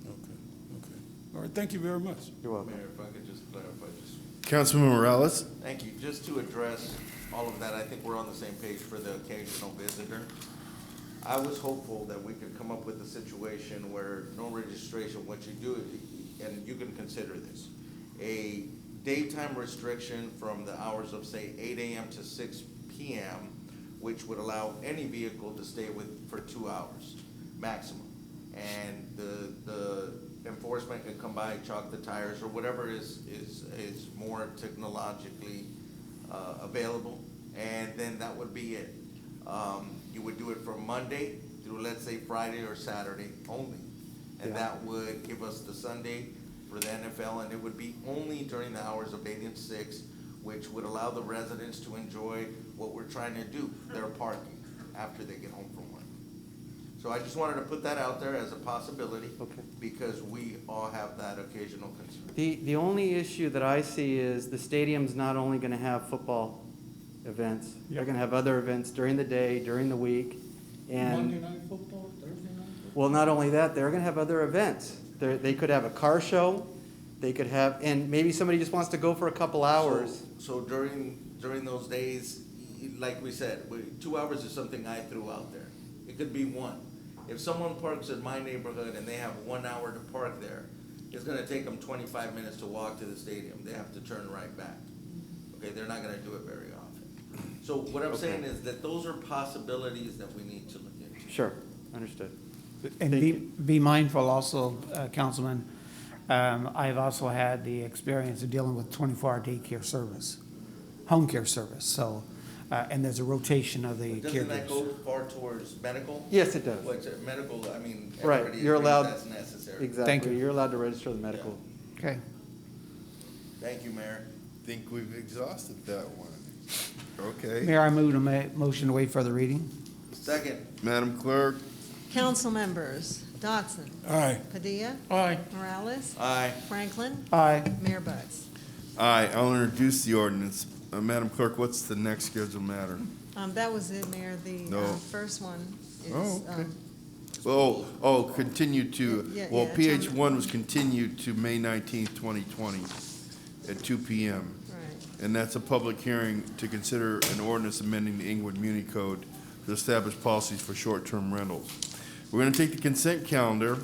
Okay. All right, thank you very much. You're welcome. Mayor, if I could just clarify, Councilman Morales? thank you. Just to address all of that, I think we're on the same page for the occasional visitor. I was hopeful that we could come up with a situation where no registration, what you do, and you can consider this, a daytime restriction from the hours of, say, 8 a.m. to 6 p.m., which would allow any vehicle to stay for 2 hours maximum. And the enforcement can come by, chalk the tires, or whatever is more technologically available, and then that would be it. You would do it from Monday through, let's say, Friday or Saturday only. And that would give us the Sunday for the NFL, and it would be only during the hours of 8 and 6, which would allow the residents to enjoy what we're trying to do, their parking, after they get home from work. So I just wanted to put that out there as a possibility, Okay. because we all have that occasional concern. The only issue that I see is the stadium's not only gonna have football events. They're gonna have other events during the day, during the week, and. Monday night football, Thursday night football? Well, not only that, they're gonna have other events. They could have a car show, they could have, and maybe somebody just wants to go for a couple hours. So during those days, like we said, 2 hours is something I threw out there. It could be one. If someone parks in my neighborhood and they have 1 hour to park there, it's gonna take them 25 minutes to walk to the stadium. They have to turn right back. Okay, they're not gonna do it very often. So what I'm saying is that those are possibilities that we need to look into. Sure, understood. And be mindful also, Councilman, I've also had the experience of dealing with 24-hour daycare service, home care service, so, and there's a rotation of the Doesn't that go caregivers. far towards medical? Yes, it does. What's it, medical, I mean, Right, everybody you're agrees allowed- that's necessary. Exactly, you. you're allowed to register the medical. Okay. Thank you, Mayor. Think we've exhausted that one. Okay. Mayor, I move a motion to waive further reading. Second, Madam Clerk? Council members, Dodson, Aye. Padilla, Aye. Morales, aye. Franklin, Aye. Mayor Buds. Aye, I'll introduce the ordinance. Madam Clerk, what's the next scheduled matter? That was it, Mayor. The No. First one is, Oh, okay. Continue to, Yeah, well, yeah, PH one was continued to May 19th, 2020 at 2 PM. right. And that's a public hearing to consider an ordinance amending the Englewood Muni Code to establish policies for short-term rentals. We're gonna take the consent calendar,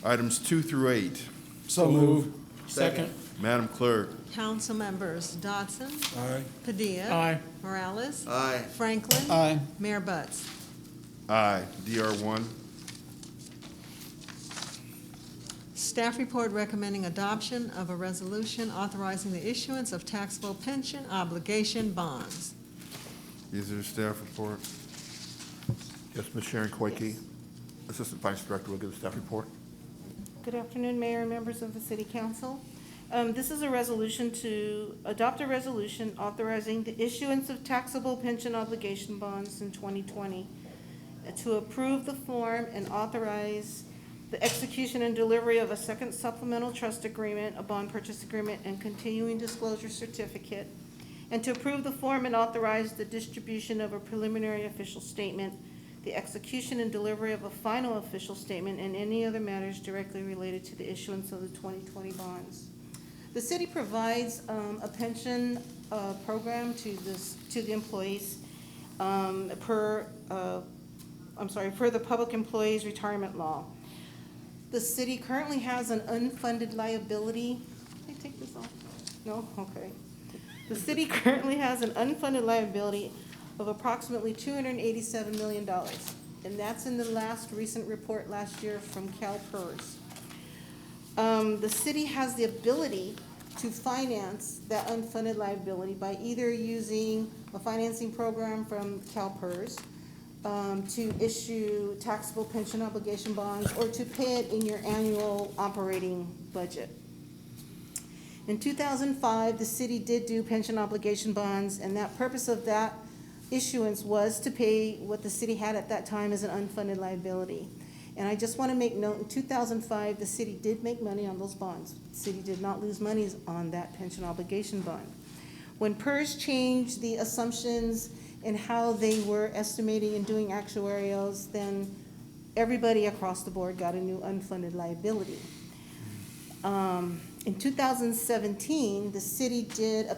items 2 through 8. So move. Second. Madam Clerk? Council members, Dodson, Aye. Padilla. Aye. Morales. Aye. Franklin. Aye. Mayor Buds. Aye. DR1? Staff report recommending adoption of a resolution authorizing the issuance of taxable pension obligation bonds. Is there a staff report? Yes, Ms. Sharon Koike, Assistant Vice Director, will give the staff report. Good afternoon, Mayor and members of the City Council. This is a resolution to adopt a resolution authorizing the issuance of taxable pension obligation bonds in 2020, to approve the form and authorize the execution and delivery of a second supplemental trust agreement, a bond purchase agreement, and continuing disclosure certificate, and to approve the form and authorize the distribution of a preliminary official statement, the execution and delivery of a final official statement, and any other matters directly related to the issuance of the 2020 bonds. The city provides a pension program to the employees per the Public Employees Retirement Law. The city currently has an unfunded liability. Can I take this off? No? Okay. The city currently has an unfunded liability of approximately $287 million, and that's in the last recent report last year from CalPERS. The city has the ability to finance that unfunded liability by either using a financing program from CalPERS, to issue taxable pension obligation bonds, or to pay it in your annual operating budget. In 2005, the city did do pension obligation bonds, and that purpose of that issuance was to pay what the city had at that time as an unfunded liability. And I just want to make note, in 2005, the city did make money on those bonds. The city did not lose money on that pension obligation bond. When PERS changed the assumptions and how they were estimating and doing actuarials, then everybody across the board got a new unfunded liability. In 2017, the city did a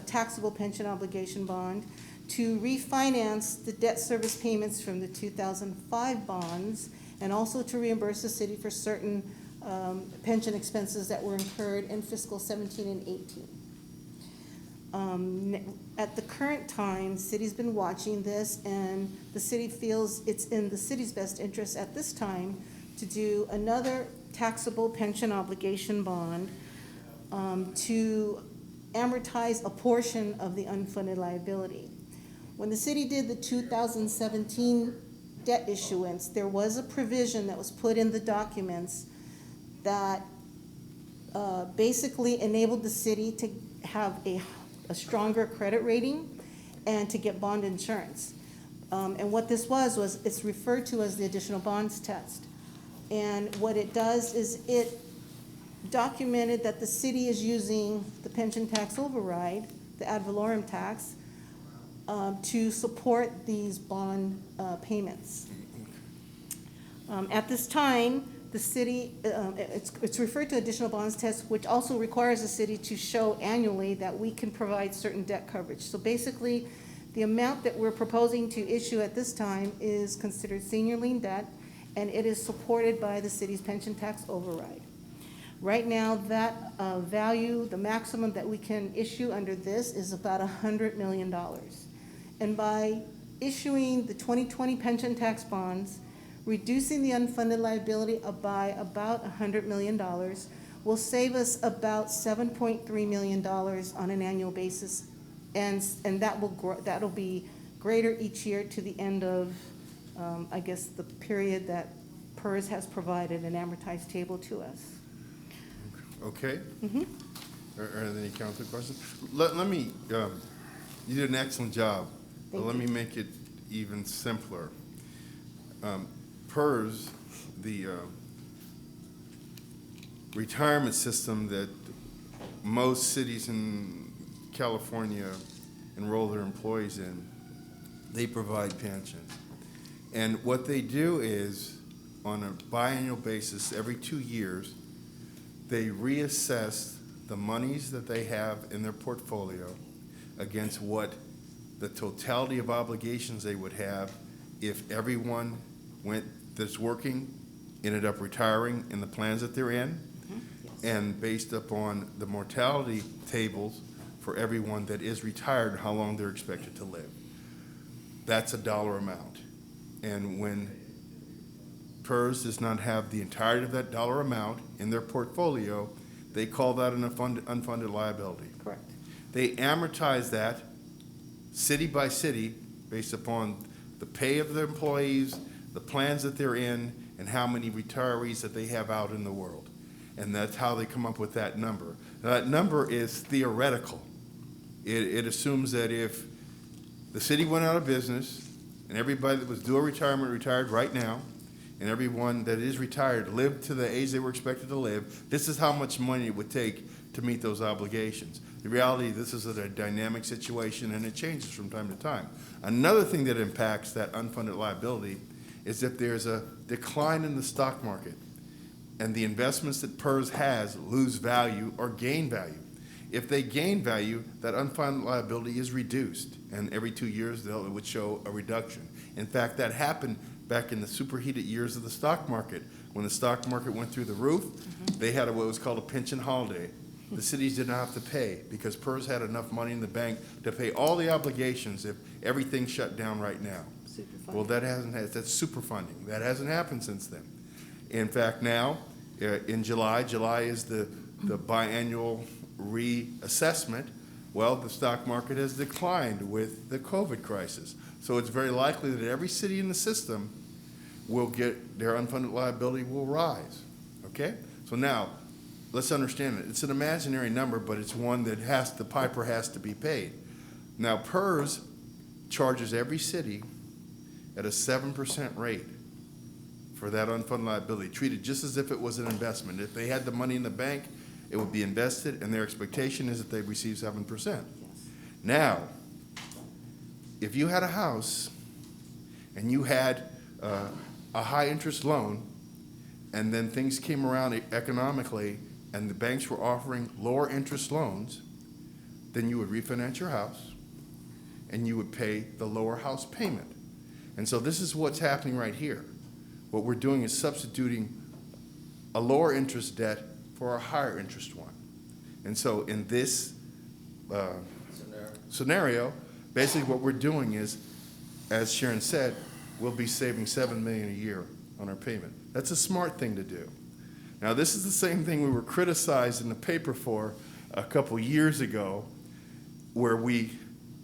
taxable pension obligation bond to refinance the debt service payments from the 2005 bonds, and also to reimburse the city for certain pension expenses that were incurred in fiscal 17 and 18. At the current time, city's been watching this, and the city feels it's in the city's best interest at this time to do another taxable pension obligation bond to amortize a portion of the unfunded liability. When the city did the 2017 debt issuance, there was a provision that was put in the documents that basically enabled the city to have a stronger credit rating and to get bond insurance. And what this was it's referred to as the additional bonds test. And what it does is it documented that the city is using the pension tax override, the ad valorem tax, to support these bond payments. At this time, the city, it's referred to additional bonds test, which also requires the city to show annually that we can provide certain debt coverage. So basically, the amount that we're proposing to issue at this time is considered senior lien debt, and it is supported by the city's pension tax override. Right now, that value, the maximum that we can issue under this is about $100 million. And by issuing the 2020 pension tax bonds, reducing the unfunded liability by about $100 million will save us about $7.3 million on an annual basis. And that will grow, that'll be greater each year to the end of, I guess, the period that PERS has provided an amortized table to us. Okay? Are there any council questions? Let me, you did an excellent job, but let me make it even simpler. PERS, the retirement system that most cities in California enroll their employees in, they provide pensions. And what they do is, on a biannual basis, every 2 years, they reassess the monies that they have in their portfolio against what the totality of obligations they would have if everyone that's working ended up retiring in the plans that they're in, and based upon the mortality tables for everyone that is retired, how long they're expected to live. That's a dollar amount. And when PERS does not have the entirety of that dollar amount in their portfolio, they call that an unfunded liability. Correct. They amortize that city by city based upon the pay of the employees, the plans that they're in, and how many retirees that they have out in the world. And that's how they come up with that number. Now, that number is theoretical. It assumes that if the city went out of business and everybody that was due a retirement retired right now, and everyone that is retired lived to the age they were expected to live, this is how much money it would take to meet those obligations. The reality, this is a dynamic situation, and it changes from time to time. Another thing that impacts that unfunded liability is if there's a decline in the stock market and the investments that PERS has lose value or gain value. If they gain value, that unfunded liability is reduced, and every 2 years it would show a reduction. In fact, that happened back in the superheated years of the stock market. When the stock market went through the roof, they had what was called a pension holiday. The cities did not have to pay because PERS had enough money in the bank to pay all the obligations if everything shut down right now. Well, that's super funding. That hasn't happened since then. In fact, now, in July is the biannual reassessment. Well, the stock market has declined with the COVID crisis. So it's very likely that every city in the system will get, their unfunded liability will rise, okay? So now, let's understand it. It's an imaginary number, but it's one that the piper has to be paid. Now, PERS charges every city at a 7% rate for that unfunded liability, treated just as if it was an investment. If they had the money in the bank, it would be invested, and their expectation is that they receive 7%. Now, if you had a house and you had a high interest loan, and then things came around economically and the banks were offering lower interest loans, then you would refinance your house and you would pay the lower house payment. And so this is what's happening right here. What we're doing is substituting a lower interest debt for a higher interest one. And so in this scenario, basically what we're doing is, as Sharon said, we'll be saving $7 million a year on our payment. That's a smart thing to do. Now, this is the same thing we were criticized in the paper for a couple years ago, where we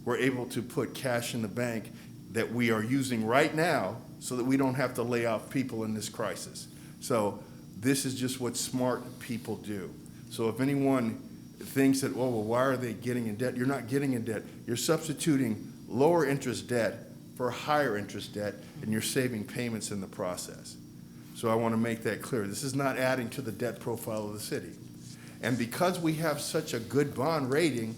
were able to put cash in the bank that we are using right now so that we don't have to lay off people in this crisis. So this is just what smart people do. So if anyone thinks that, oh, well, why are they getting in debt? You're not getting in debt. You're substituting lower interest debt for higher interest debt, and you're saving payments in the process. So I want to make that clear. This is not adding to the debt profile of the city. And because we have such a good bond rating,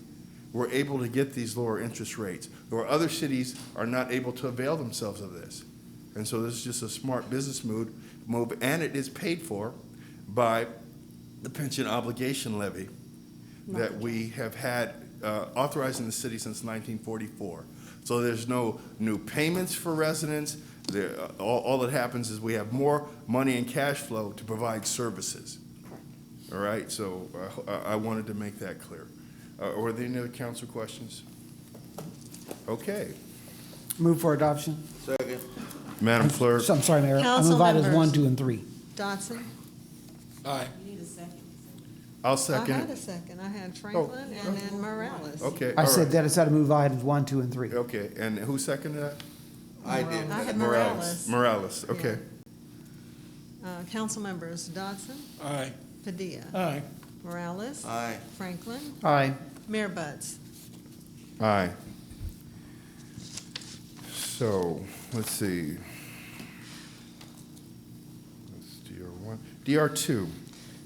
we're able to get these lower interest rates, where other cities are not able to avail themselves of this. And so this is just a smart business move, and it is paid for by the pension obligation levy that we have had authorized in the city since 1944. So there's no new payments for residents. All that happens is we have more money and cash flow to provide services. All right, so I wanted to make that clear. Are there any other council questions? Okay. Move for adoption. Second. Madam Clerk, I'm sorry, Mayor. I Council move items members. 1, 2, and 3. Dodson? Aye. I'll I second had a it. second. I had Franklin and then Morales. Okay, I all said right. that instead of move items 1, 2, and 3. Okay, and who seconded that? I did. I had Morales. Morales, okay. Council members Dodson, Aye. Padilla, Aye. Morales, Aye. Franklin, Aye. Mayor Buds. Aye. So, let's see. That's DR1. DR2.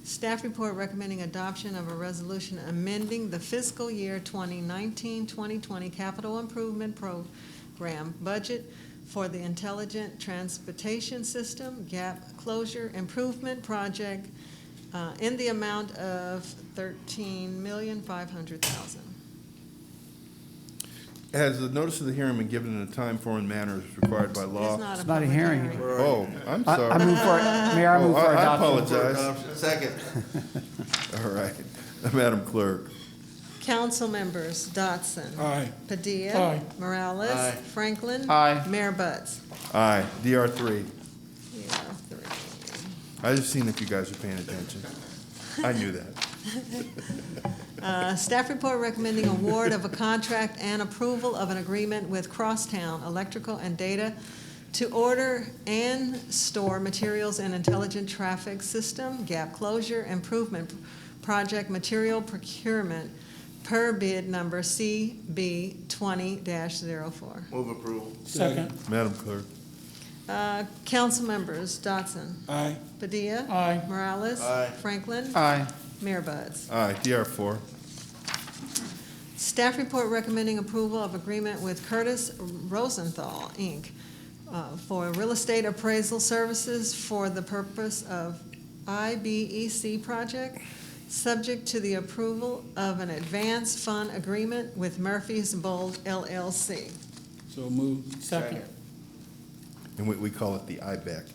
Staff report recommending adoption of a resolution amending the fiscal year 2019-2020 capital improvement program budget for the Intelligent Transportation System gap closure improvement project in the amount of $13,500,000. Has the notice of the hearing been given in a time, form, and manner as required by law? It's not a It's not a public hearing. hearing. Oh, I'm I sorry. move for, Mayor, I move for I adoption. apologize. Second. All right. Madam Clerk. Council members Dodson, Aye. Padilla, Aye. Morales, Aye. Franklin, Aye. Mayor Buds. Aye. DR3. Yeah, 3. I just seen if you guys are paying attention. I knew that. Staff report recommending award of a contract and approval of an agreement with Crosstown Electrical and Data to order and store materials in Intelligent Traffic System Gap Closure Improvement Project Material Procurement per bid number CB 20-04. Move approval. Second. Madam Clerk. Council members Dodson, Aye. Padilla, Aye. Morales, Aye. Franklin, Aye. Mayor Buds. Aye. DR4. Staff report recommending approval of agreement with Curtis Rosenthal, Inc. For real estate appraisal services for the purpose of IBEC project, subject to the approval of an advance fund agreement with Murphy's Bold LLC. So moved. Second. And we call it the IBEC.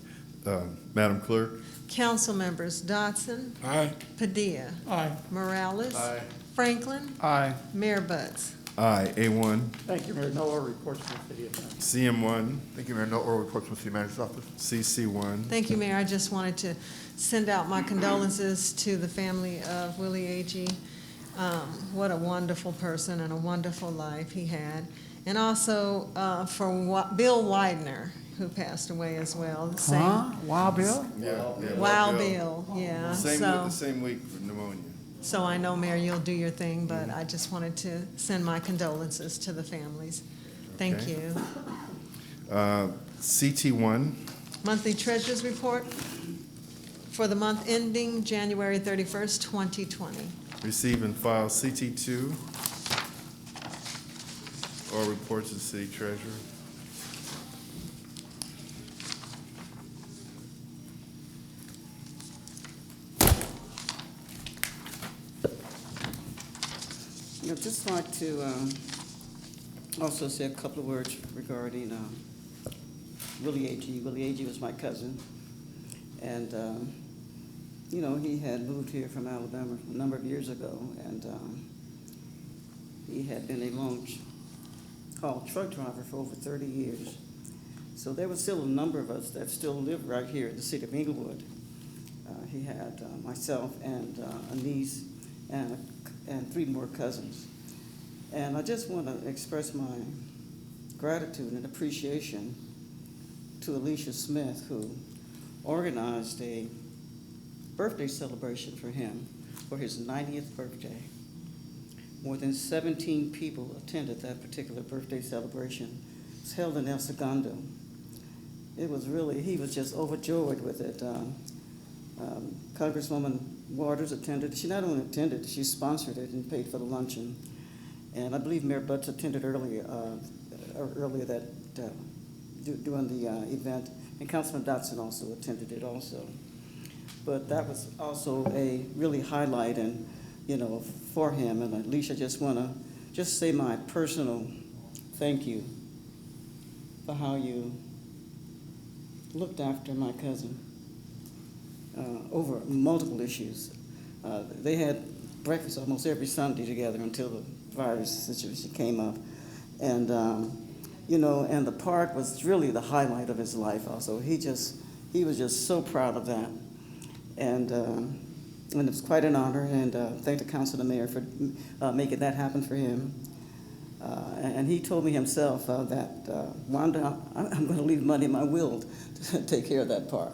Madam Clerk. Council members Dodson, Aye. Padilla, Aye. Morales, Aye. Franklin, Aye. Mayor Buds. Aye. A1. Thank you, Mayor. No other reports from the city attorney. CM1. Thank you, Mayor. No oral reports from the City Manager's Office. CC1. Thank you, Mayor. I just wanted to send out my condolences to the family of Willie Agee. What a wonderful person and a wonderful life he had. And also for Bill Widener, who passed away as well. The same- Huh? Wow, Bill? Yeah. Wild Bill, yeah. Same week for pneumonia. So I know, Mayor, you'll do your thing, but I just wanted to send my condolences to the families. Thank Okay. you. CT1. Monthly Treasurers Report for the month ending January 31st, 2020. Receive and file CT2. All reports to the city treasurer. I'd just like to also say a couple of words regarding Willie Agee. Willie Agee was my cousin, and you know, he had moved here from Alabama a number of years ago, and he had been a long-haul truck driver for over 30 years. So there was still a number of us that still live right here in the city of Englewood. He had myself and a niece and 3 more cousins. And I just want to express my gratitude and appreciation to Alicia Smith, who organized a birthday celebration for him for his 90th birthday. More than 17 people attended that particular birthday celebration. It was held in El Segundo. It was really, he was just overjoyed with it. Congresswoman Waters attended. She not only attended, she sponsored it and paid for the luncheon. And I believe Mayor Butts attended earlier that, during the event, and Councilman Dotson also attended it also. But that was also a really highlight and, for him. And Alicia, just want to just say my personal thank you for how you looked after my cousin over multiple issues. They had breakfast almost every Sunday together until the virus situation came up. And, and the park was really the highlight of his life also. He was just so proud of that. And it was quite an honor, and thank the council and the mayor for making that happen for him. And he told me himself that, Wanda, I'm going to leave money in my will to take care of that park.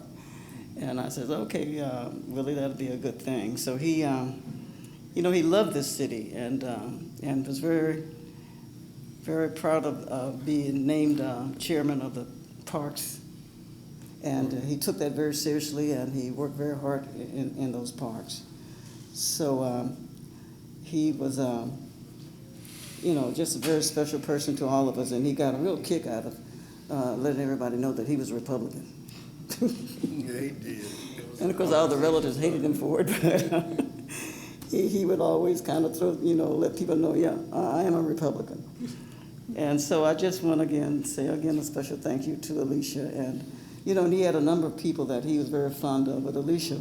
And I said, okay, Willie, that'll be a good thing. So he, he loved this city and was very, very proud of being named chairman of the parks. And he took that very seriously, and he worked very hard in those parks. So he was, just a very special person to all of us, and he got a real kick out of letting everybody know that he was a Republican. Yeah, he did. And of course, all the relatives hated him for it, but he would always kind of throw, let people know, yeah, I am a Republican. And so I just want to say a special thank you to Alicia. And, and he had a number of people that he was very fond of, but Alicia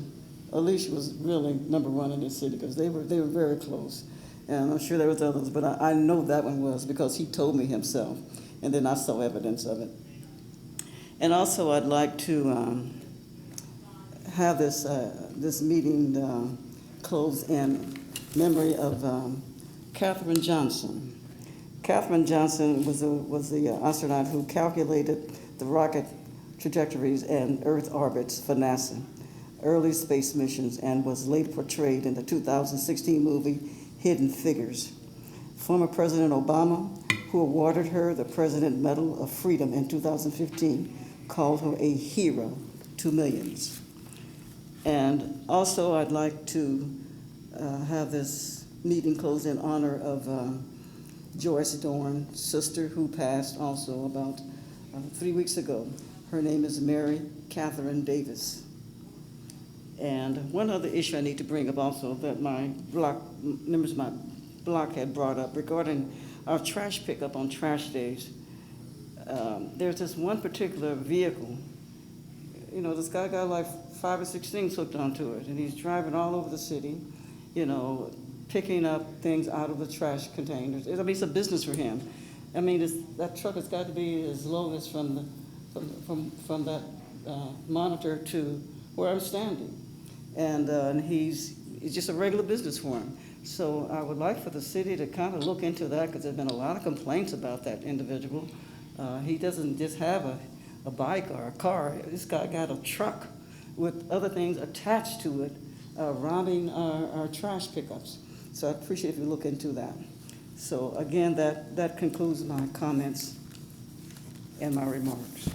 was really number one in this city because they were very close. And I'm sure there was others, but I know that one was because he told me himself, and then I saw evidence of it. And also, I'd like to have this meeting close in memory of Katherine Johnson. Katherine Johnson was the astronaut who calculated the rocket trajectories and Earth orbits for NASA, early space missions, and was later portrayed in the 2016 movie Hidden Figures. Former President Obama, who awarded her the President Medal of Freedom in 2015, called her a hero to millions. And also, I'd like to have this meeting close in honor of Joyce Dorn's sister, who passed also about 3 weeks ago. Her name is Mary Catherine Davis. And one other issue I need to bring up also that members of my block had brought up regarding our trash pickup on trash days. There's this one particular vehicle, this guy got like 5 or 6 things hooked onto it, and he's driving all over the city, picking up things out of the trash containers. It's a business for him. That truck has got to be as low as from that monitor to where I'm standing. And it's just a regular business for him. So I would like for the city to kind of look into that because there's been a lot of complaints about that individual. He doesn't just have a bike or a car. This guy got a truck with other things attached to it, robbing our trash pickups. So I appreciate if you look into that. So again, that concludes my comments and my remarks.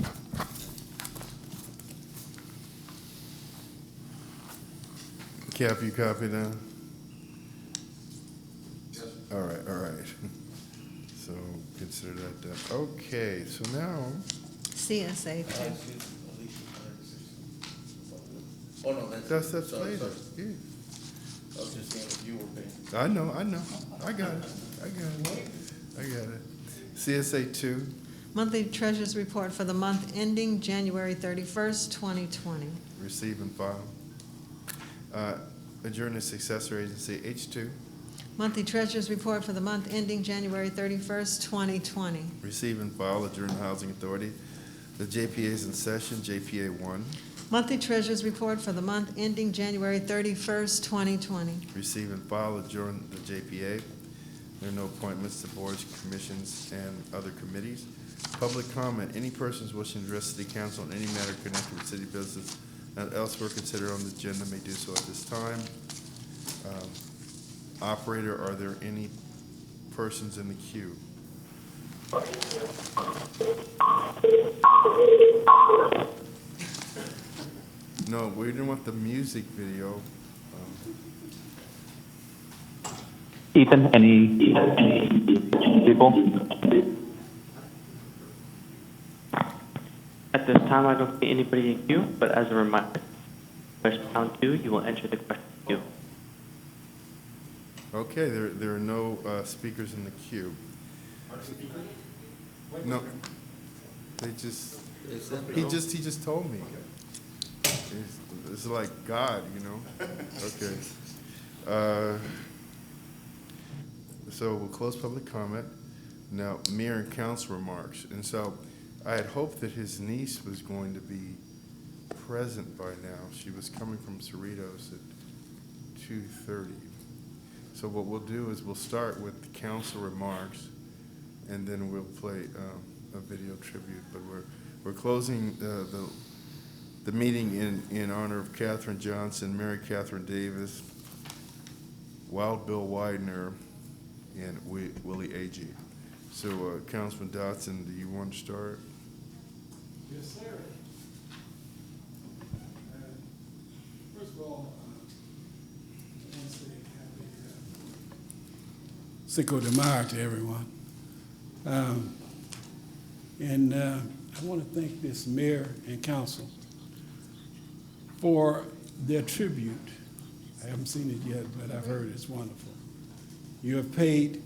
Cap, you copy now? Yes. All right. So consider that done. Okay, so now, CSA. Oh, no, that's sorry, later. sorry. Yeah. I was just saying if you were paying. I know. I got it. CSA 2, Monthly Treasurers Report for the month ending January 31st, 2020. receive and file. Adjourn to successor agency H2, Monthly Treasurers Report for the month ending January 31st, 2020. receive and file. Adjourn to Housing Authority. The JPA is in session, JPA 1. Monthly Treasurers Report for the month ending January 31st, 2020. Receive and file. Adjourn the JPA. There are no appointments to boards, commissions, and other committees. Public comment. Any persons wishing to address City Council on any matter connected with city business not elsewhere considered on the agenda may do so at this time. Operator, are there any persons in the queue? No, we didn't want the music video. Ethan, any people? At this time, I don't see anybody in queue, but as a reminder, press pound 2, you will enter the question queue. Okay, there are no speakers in the queue. No, they just, he just told me. It's like God, you know? Okay. So we'll close public comment. Now, mayor and council remarks. And so I had hoped that his niece was going to be present by now. She was coming from Cerritos at 2:30. So what we'll do is we'll start with the council remarks, and then we'll play a video tribute. But we're closing the meeting in honor of Katherine Johnson, Mary Catherine Davis, Wild Bill Widener, and Willie Agee. So Councilman Dotson, do you want to start? Yes, sir. First of all, I want to say happy Cinco de Mayo to everyone. And I want to thank this mayor and council for their tribute. I haven't seen it yet, but I've heard it's wonderful. You have paid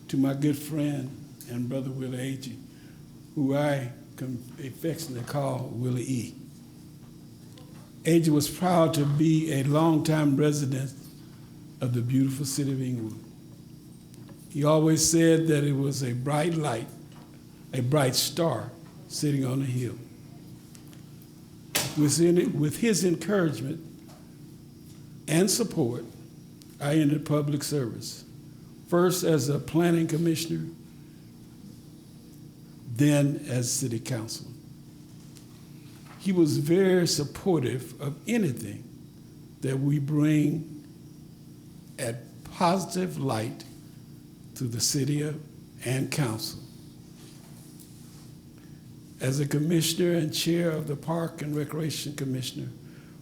to my good friend and brother Willie Agee, who I affectionately call Willie E. Agee was proud to be a longtime resident of the beautiful city of Englewood. He always said that it was a bright light, a bright star sitting on a hill. With his encouragement and support, I entered public service, first as a planning commissioner, then as city councilor. He was very supportive of anything that we bring at positive light to the city and council. As a commissioner and chair of the Park and Recreation Commissioner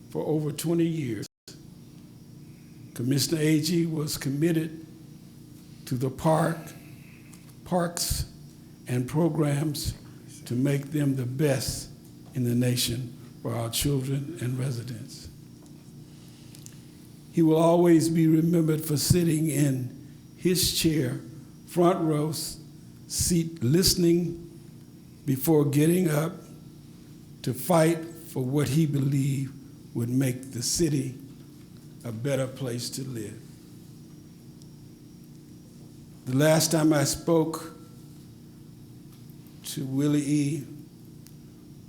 for over 20 years, Commissioner Agee was committed to the parks, and programs to make them the best in the nation for our children and residents. He will always be remembered for sitting in his chair, front row seat, listening before getting up to fight for what he believed would make the city a better place to live. The last time I spoke to Willie E.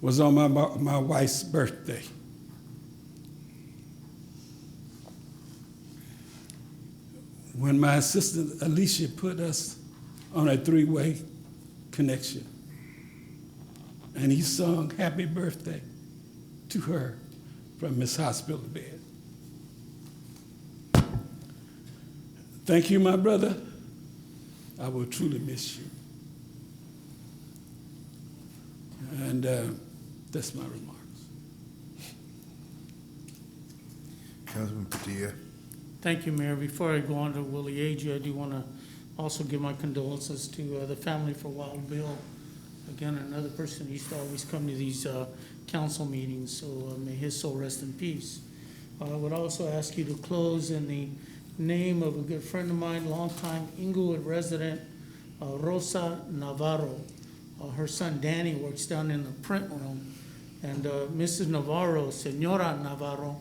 was on my wife's birthday. When my assistant Alicia put us on a three-way connection, and he sung happy birthday to her from his hospital bed. Thank you, my brother. I will truly miss you. And that's my remarks. Councilman Padilla. Thank you, Mayor. Before I go on to Willie Agee, I do want to also give my condolences to the family for Wild Bill. Again, another person who used to always come to these council meetings, so may his soul rest in peace. I would also ask you to close in the name of a good friend of mine, longtime Inglewood resident, Rosa Navarro. Her son Danny works down in the print room, and Mrs. Navarro, Senora Navarro,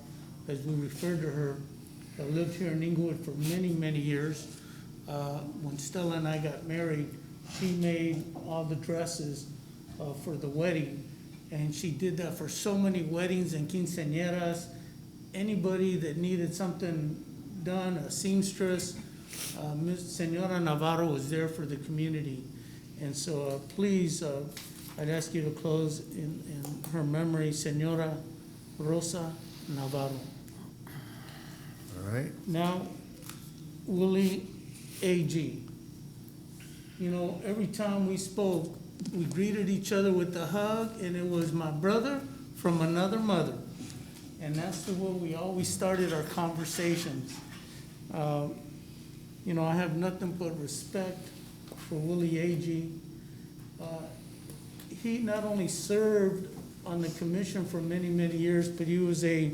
as we refer to her, lived here in Inglewood for many, many years. When Stella and I got married, she made all the dresses for the wedding, and she did that for so many weddings and quinceañeras. Anybody that needed something done, a seamstress, Ms. Senora Navarro was there for the community. And so please, I'd ask you to close in her memory, Senora Rosa Navarro. All right. Now, Willie Agee. You know, every time we spoke, we greeted each other with a hug, and it was my brother from another mother. And that's the way we always started our conversations. You You know, I have nothing but respect for Willie Agee. He not only served on the commission for many, many years, but he was a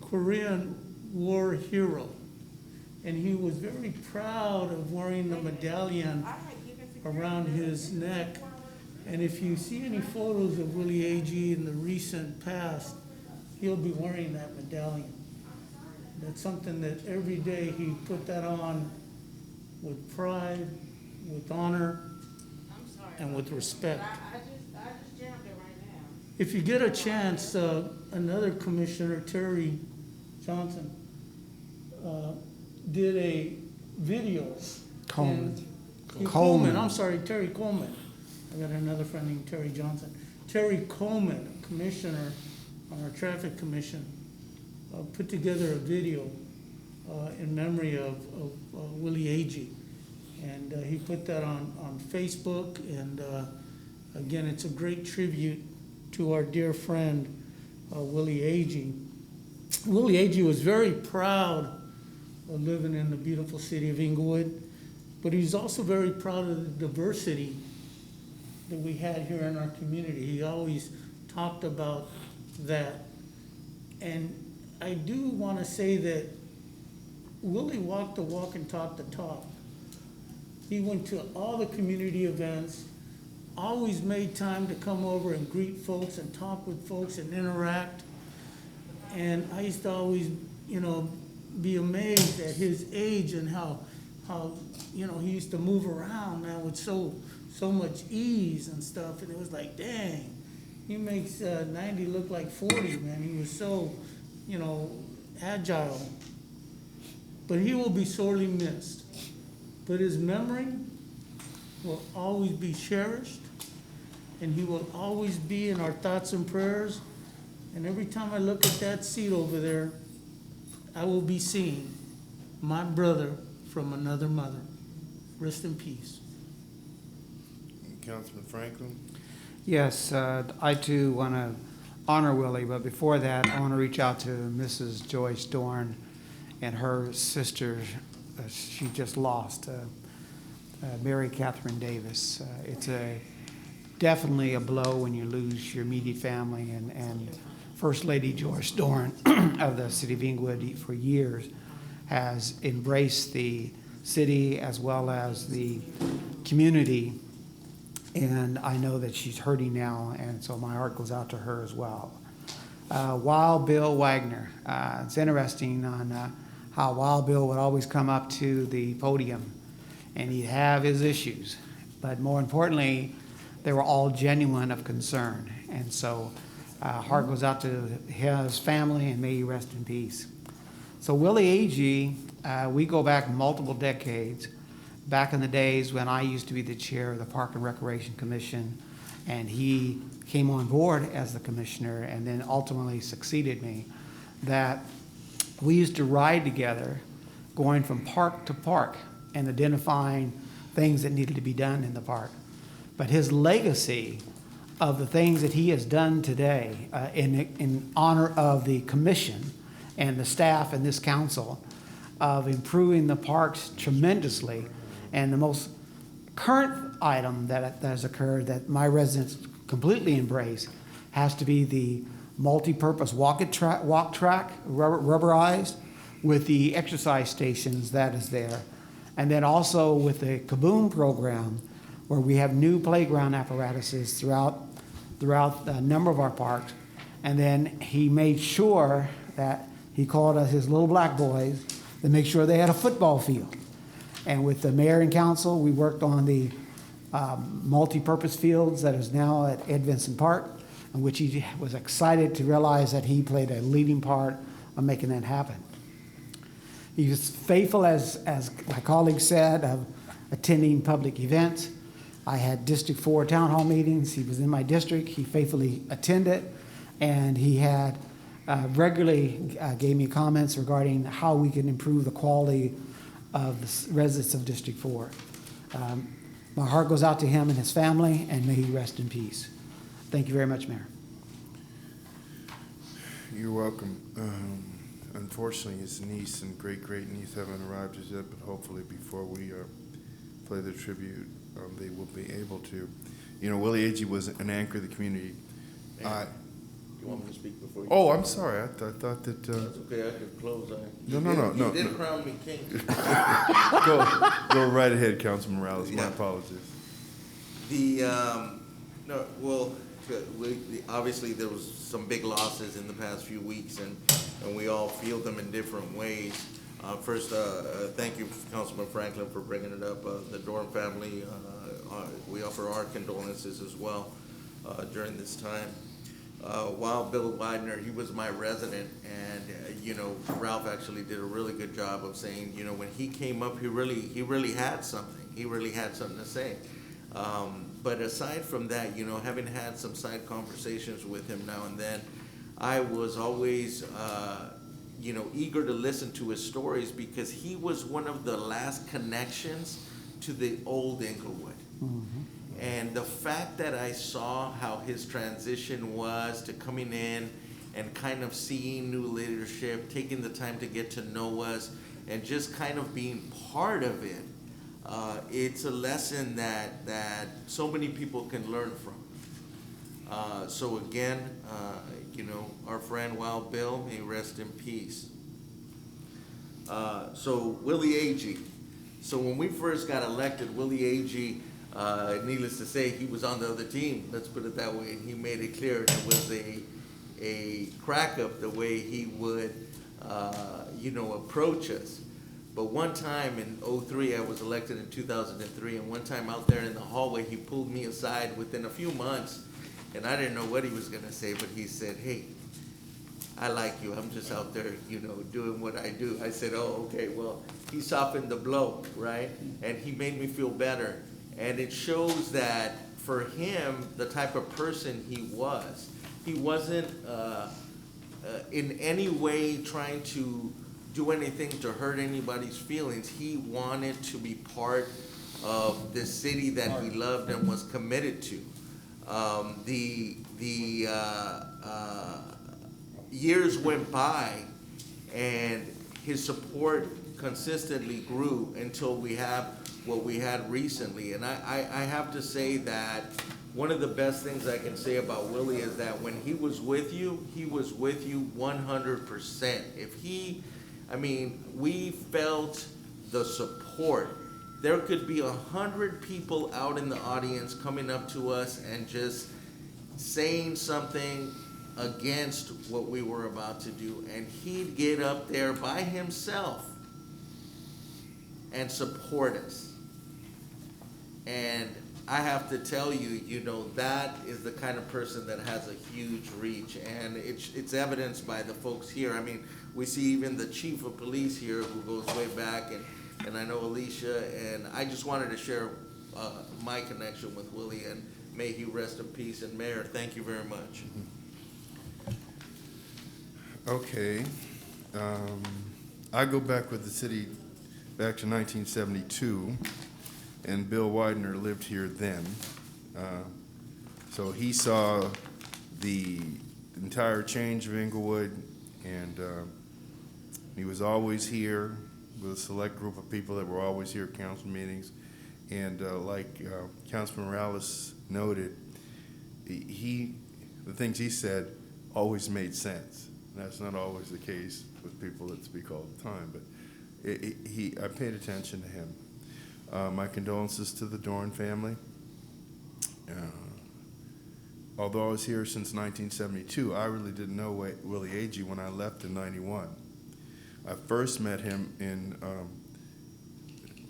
Korean War hero. And he was very proud of wearing the medallion around his neck. And if you see any photos of Willie Agee in the recent past, he'll be wearing that medallion. That's something that every day he put that on with pride, with honor, and with respect. I just jammed it right now. If you get a chance, another commissioner, Terry Johnson, did a video. Coleman. Coleman, I'm sorry, Terry Coleman. I got another friend named Terry Johnson. Terry Coleman, a commissioner on our traffic commission, put together a video in memory of Willie Agee. And he put that on Facebook, and again, it's a great tribute to our dear friend, Willie Agee. Willie Agee was very proud of living in the beautiful city of Englewood, but he's also very proud of the diversity that we had here in our community. He always talked about that. And I do want to say that Willie walked the walk and talked the talk. He went to all the community events, always made time to come over and greet folks and talk with folks and interact. And I used to always, you know, be amazed at his age and how you know, he used to move around, man, with so much ease and stuff. And it was like, dang, he makes 90 look like 40, man. He was so, you know, agile. But he will be sorely missed. But his memory will always be cherished, and he will always be in our thoughts and prayers. And every time I look at that seat over there, I will be seeing my brother from another mother. Rest in peace. Councilman Franklin? Yes, I too want to honor Willie, but before that, I want to reach out to Mrs. Joyce Dorn and her sister. She just lost, Mary Catherine Davis. It's definitely a blow when you lose your immediate family, and First Lady Joyce Dorn of the city of Englewood for years has embraced the city as well as the community, and I know that she's hurting now, and so my heart goes out to her as well. Wild Bill Wagner, it's interesting on how Wild Bill would always come up to the podium and he'd have his issues, but more importantly, they were all genuine of concern, and so heart goes out to his family, and may he rest in peace. So Willie Agee, we go back multiple decades, back in the days when I used to be the chair of the Park and Recreation Commission, and he came on board as the commissioner and then ultimately succeeded me, that we used to ride together going from park to park and identifying things that needed to be done in the park. But his legacy of the things that he has done today in honor of the commission and the staff and this council of improving the parks tremendously. And the most current item that has occurred that my residents completely embrace has to be the multi-purpose walk track, rubberized, with the exercise stations that is there. And then also with the Kaboom program, where we have new playground apparatuses throughout a number of our parks. And then he made sure that he called us his little black boys to make sure they had a football field. And with the mayor and council, we worked on the multi-purpose fields that is now at Ed Vinson Park, in which he was excited to realize that he played a leading part of making that happen. He was faithful, as my colleague said, of attending public events. I had District 4 town hall meetings. He was in my district. He faithfully attended, and he had regularly gave me comments regarding how we can improve the quality of the residents of District 4. My heart goes out to him and his family, and may he rest in peace. Thank you very much, Mayor. You're welcome. unfortunately, his niece and great-great-niece haven't arrived as yet, but hopefully before we play the tribute, they will be able to. You know, Willie Agee was an anchor of the community. You want me to speak before you? Oh, I'm sorry. I thought that. That's okay, I could close. No. You did crown me king. Go right ahead, Councilman Morales. My Yeah. apologies. No, well, obviously there was some big losses in the past few weeks, and we all feel them in different ways. First, thank you, Councilman Franklin, for bringing it up. The Dorn family, we offer our condolences as well during this time. While Bill Widener, he was my resident, and you know, Ralph actually did a really good job of saying, you know, when he came up, he really had something. He really had something to say. But aside from that, you know, having had some side conversations with him now and then, I was always, you know, eager to listen to his stories because he was one of the last connections to the old Englewood. And the fact that I saw how his transition was to coming in and kind of seeing new leadership, taking the time to get to know us, and just kind of being part of it, it's a lesson that so many people can learn from. So again, you know, our friend Wild Bill, may rest in peace. So Willie Agee. So when we first got elected, Willie Agee, needless to say, he was on the other team, let's put it that way, and he made it clear it was a crack up the way he would, you know, approach us. But one time in 2003, I was elected in 2003, and one time out there in the hallway, he pulled me aside within a few months, and I didn't know what he was gonna say, but he said, "Hey, I like you, I'm just out there, you know, doing what I do." I said, "Oh, okay," well, he softened the blow, right? And he made me feel better. And it shows that for him, the type of person he wasn't in any way trying to do anything to hurt anybody's feelings. He wanted to be part of this city that he loved and was committed to. The years went by, and his support consistently grew until we have what we had recently. And I have to say that one of the best things I can say about Willie is that when he was with you 100%. I mean, we felt the support. There could be 100 people out in the audience coming up to us and just saying something against what we were about to do, and he'd get up there by himself and support us. And I have to tell you, you know, that is the kind of person that has a huge reach, and it's evidenced by the folks here. I mean, we see even the chief of police here who goes way back, and I know Alicia, and I just wanted to share my connection with Willie, and may he rest in peace. And Mayor, thank you very much. Okay. I go back with the city back to 1972, and Bill Widener lived here then. So he saw the entire change of Englewood, and he was always here with a select group of people that were always here at council meetings. And like Councilman Morales noted, the things he said always made sense. That's not always the case with people that speak all the time, but I paid attention to him. My condolences to the Dorn family. Although I was here since 1972, I really didn't know Willie Agee when I left in '91. I first met him in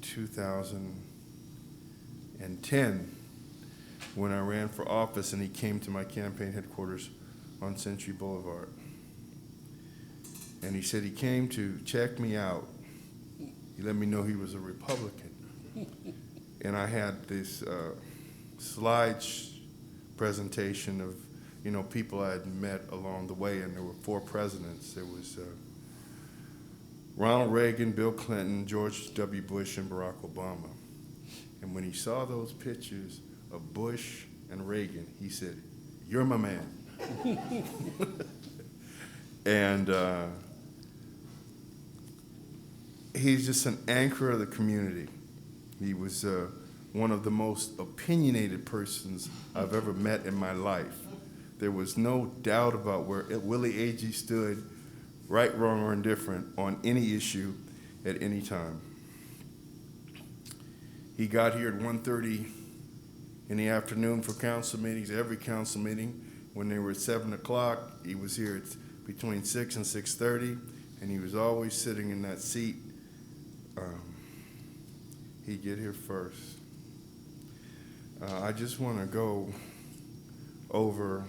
2010 when I ran for office, and he came to my campaign headquarters on Century Boulevard. And he said he came to check me out. He let me know he was a Republican. And I had this slide presentation of, you know, people I had met along the way, and there were 4 presidents. There was Ronald Reagan, Bill Clinton, George W. Bush, and Barack Obama. And when he saw those pictures of Bush and Reagan, he said, "You're my man." And he's just an anchor of the community. He was one of the most opinionated persons I've ever met in my life. There was no doubt about where Willie Agee stood, right, wrong, or indifferent, on any issue at any time. He got here at 1:30 in the afternoon for council meetings, every council meeting. When they were at 7 o'clock, he was here at between 6 and 6:30, and he was always sitting in that seat. He'd get here first. I just want to go over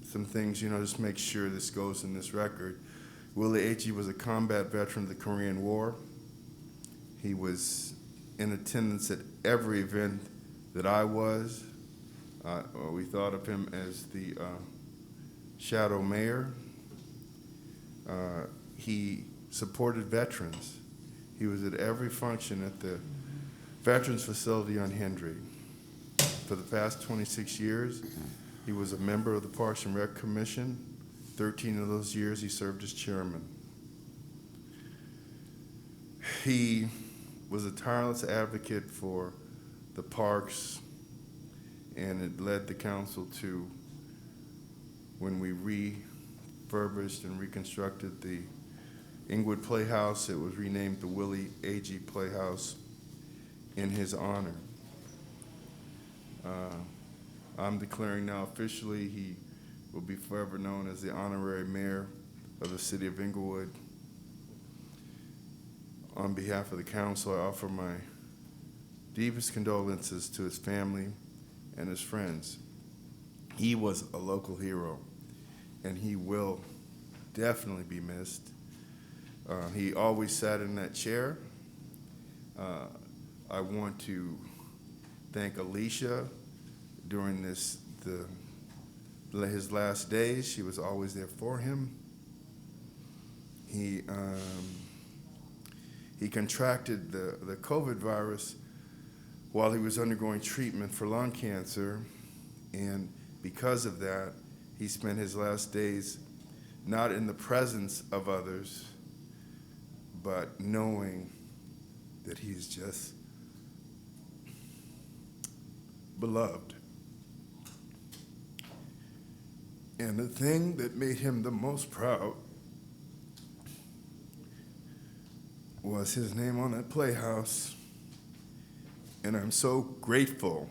some things, just make sure this goes in this record. Willie Agee was a combat veteran of the Korean War. He was in attendance at every event that I was. We thought of him as the shadow mayor. He supported veterans. He was at every function at the Veterans Facility on Hendry. For the past 26 years, he was a member of the Parks and Rec Commission. 13 of those years, he served as chairman. He was a tireless advocate for the parks, and it led the council to, when we refurbished and reconstructed the Inglewood Playhouse, it was renamed the Willie Agee Playhouse in his honor. I'm declaring now officially he will be forever known as the honorary mayor of the city of Englewood. On behalf of the council, I offer my deepest condolences to his family and his friends. He was a local hero, and he will definitely be missed. He always sat in that chair. I want to thank Alicia during his last days. She was always there for him. He contracted the COVID virus while he was undergoing treatment for lung cancer, and because of that, he spent his last days not in the presence of others, but knowing that he's just beloved. And the thing that made him the most proud was his name on that playhouse. And I'm so grateful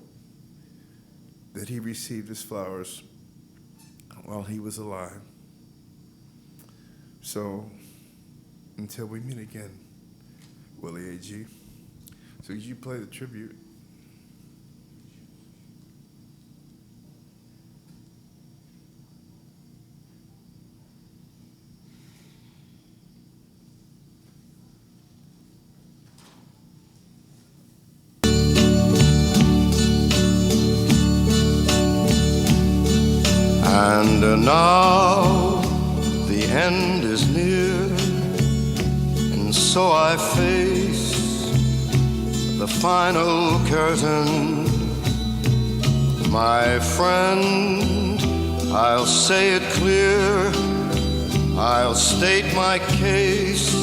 that he received his flowers while he was alive. So, until we meet again, Willie Agee. So you play the tribute. And now the end is near, and so I face the final curtain. My friend, I'll say it clear, I'll state my case,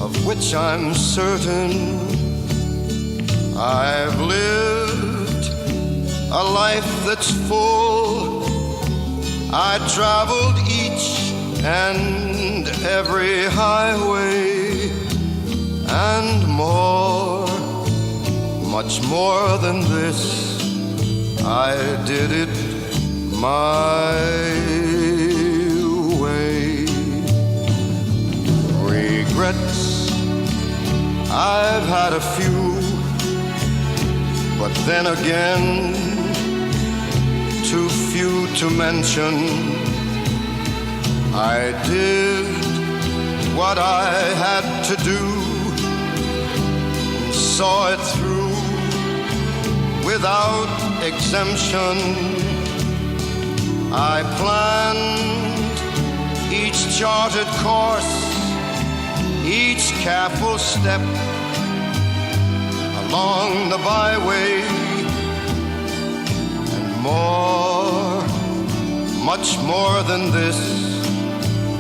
of which I'm certain. I've lived a life that's full. I traveled each and every highway, and more, much more than this, I did it my way. Regrets, I've had a few, but then again, too few to mention. I did what I had to do, and saw it through without exemption. I planned each charted course, each careful step along the byway. More, much more than this,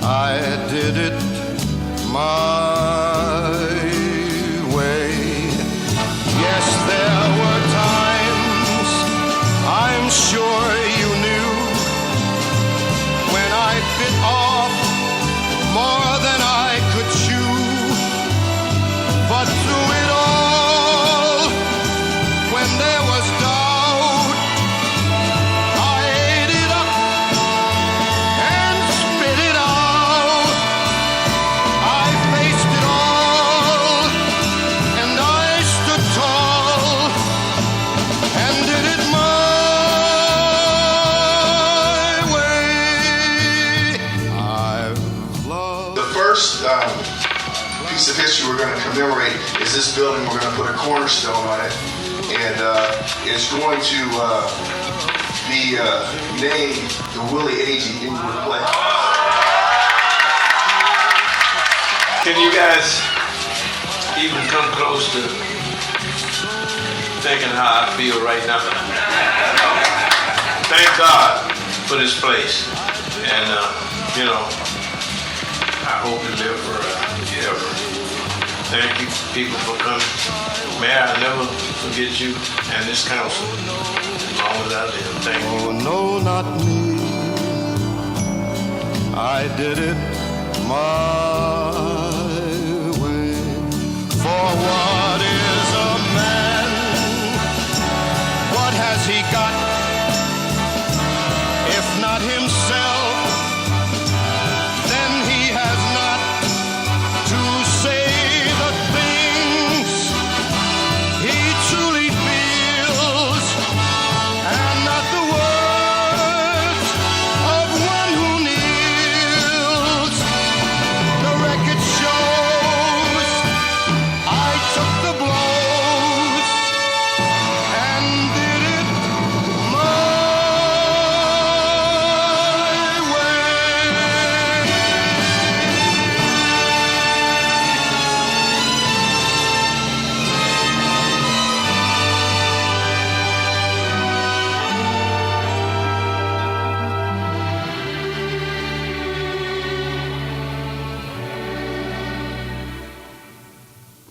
I did it my way. Yes, there were times, I'm sure you knew, when I bit off more than I could chew. But through it all, when there was doubt, I ate it up and spit it out. I faced it all, and I stood tall, and did it my way. I've loved. The first piece of history we're going to commemorate is this building. We're going to put a cornerstone on it, and it's going to be named the Willie Agee Inglewood Playhouse. Can you guys even come close to thinking how I feel right now? Thank God for this place, and I hope you live forever. Thank you, people, for coming. Mayor, I'll never forget you and this council as long as I live. Thank you. Oh, no, not me. I did it my way. For what is a man? What has he got? If not himself, then he has not to say the things he truly feels, and not the words of one who kneels. The record shows I took the blows and did it my way.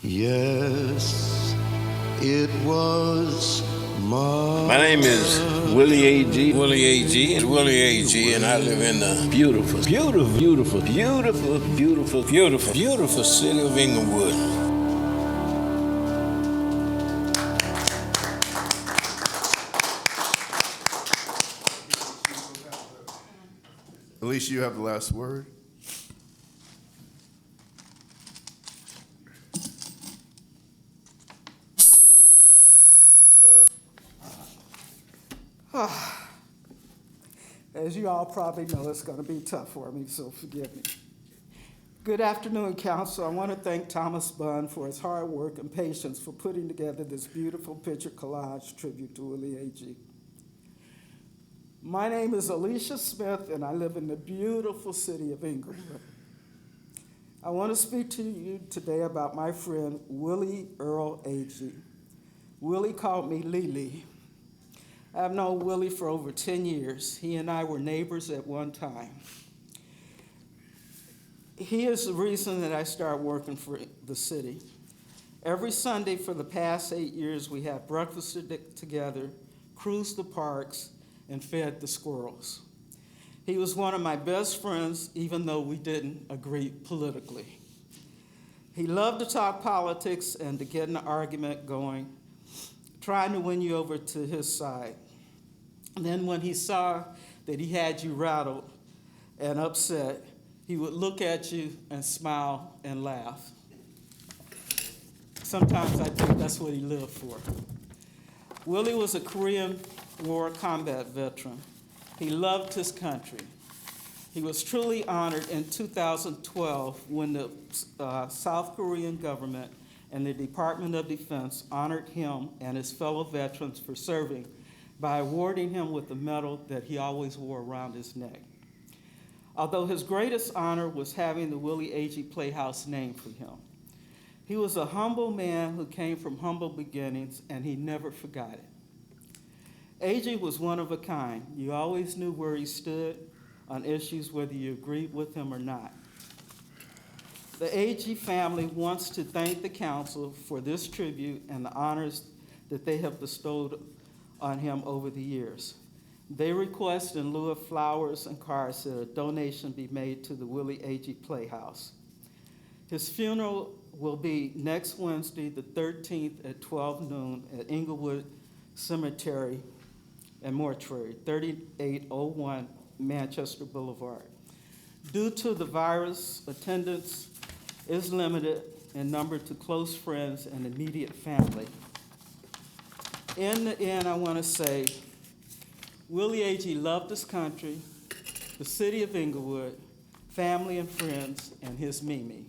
Yes, it was My name is Willie Agee. Willie Agee and Willie Agee, and I live in the beautiful city of Englewood. Alicia, you have the last word. As you all probably know, it's going to be tough for me, so forgive me. Good afternoon, Council. I want to thank Thomas Bunn for his hard work and patience for putting together this beautiful picture collage tribute to Willie Agee. My name is Alicia Smith, and I live in the beautiful city of Englewood. I want to speak to you today about my friend Willie Earl Agee. Willie called me Lily. I've known Willie for over 10 years. He and I were neighbors at one time. He is the reason that I started working for the city. Every Sunday for the past 8 years, we had breakfast together, cruised the parks, and fed the squirrels. He was one of my best friends, even though we didn't agree politically. He loved to talk politics and to get an argument going, trying to win you over to his side. And then when he saw that he had you rattled and upset, he would look at you and smile and laugh. Sometimes I think that's what he lived for. Willie was a Korean War combat veteran. He loved his country. He was truly honored in 2012 when the South Korean government and the Department of Defense honored him and his fellow veterans for serving by awarding him with the medal that he always wore around his neck. Although his greatest honor was having the Willie Agee Playhouse named for him. He was a humble man who came from humble beginnings, and he never forgot it. Agee was one of a kind. You always knew where he stood, on issues whether you agree with him or not. The AG family wants to thank the council for this tribute and the honors that they have bestowed on him over the years. They request in lieu of flowers and cards that a donation be made to the Willie A.G. Playhouse. His funeral will be next Wednesday, the 13th at 12 noon at Inglewood Cemetery and Mortuary, 3801 Manchester Boulevard. Due to the virus, attendance is limited in number to close friends and immediate family. In the end, I want to say, Willie A.G. loved this country, the city of Englewood, family and friends, and his Mimi.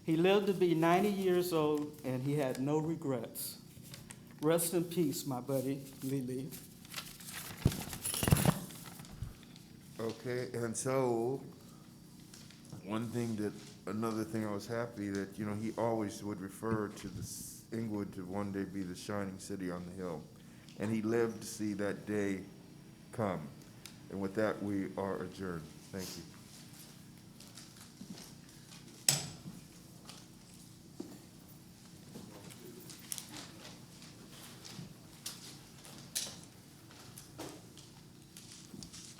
He lived to be 90 years old, and he had no regrets. Rest in peace, my buddy, Lily. Okay, and so, another thing I was happy that, he always would refer to Englewood to one day be the shining city on the hill. And he lived to see that day come. And with that, we are adjourned. Thank you.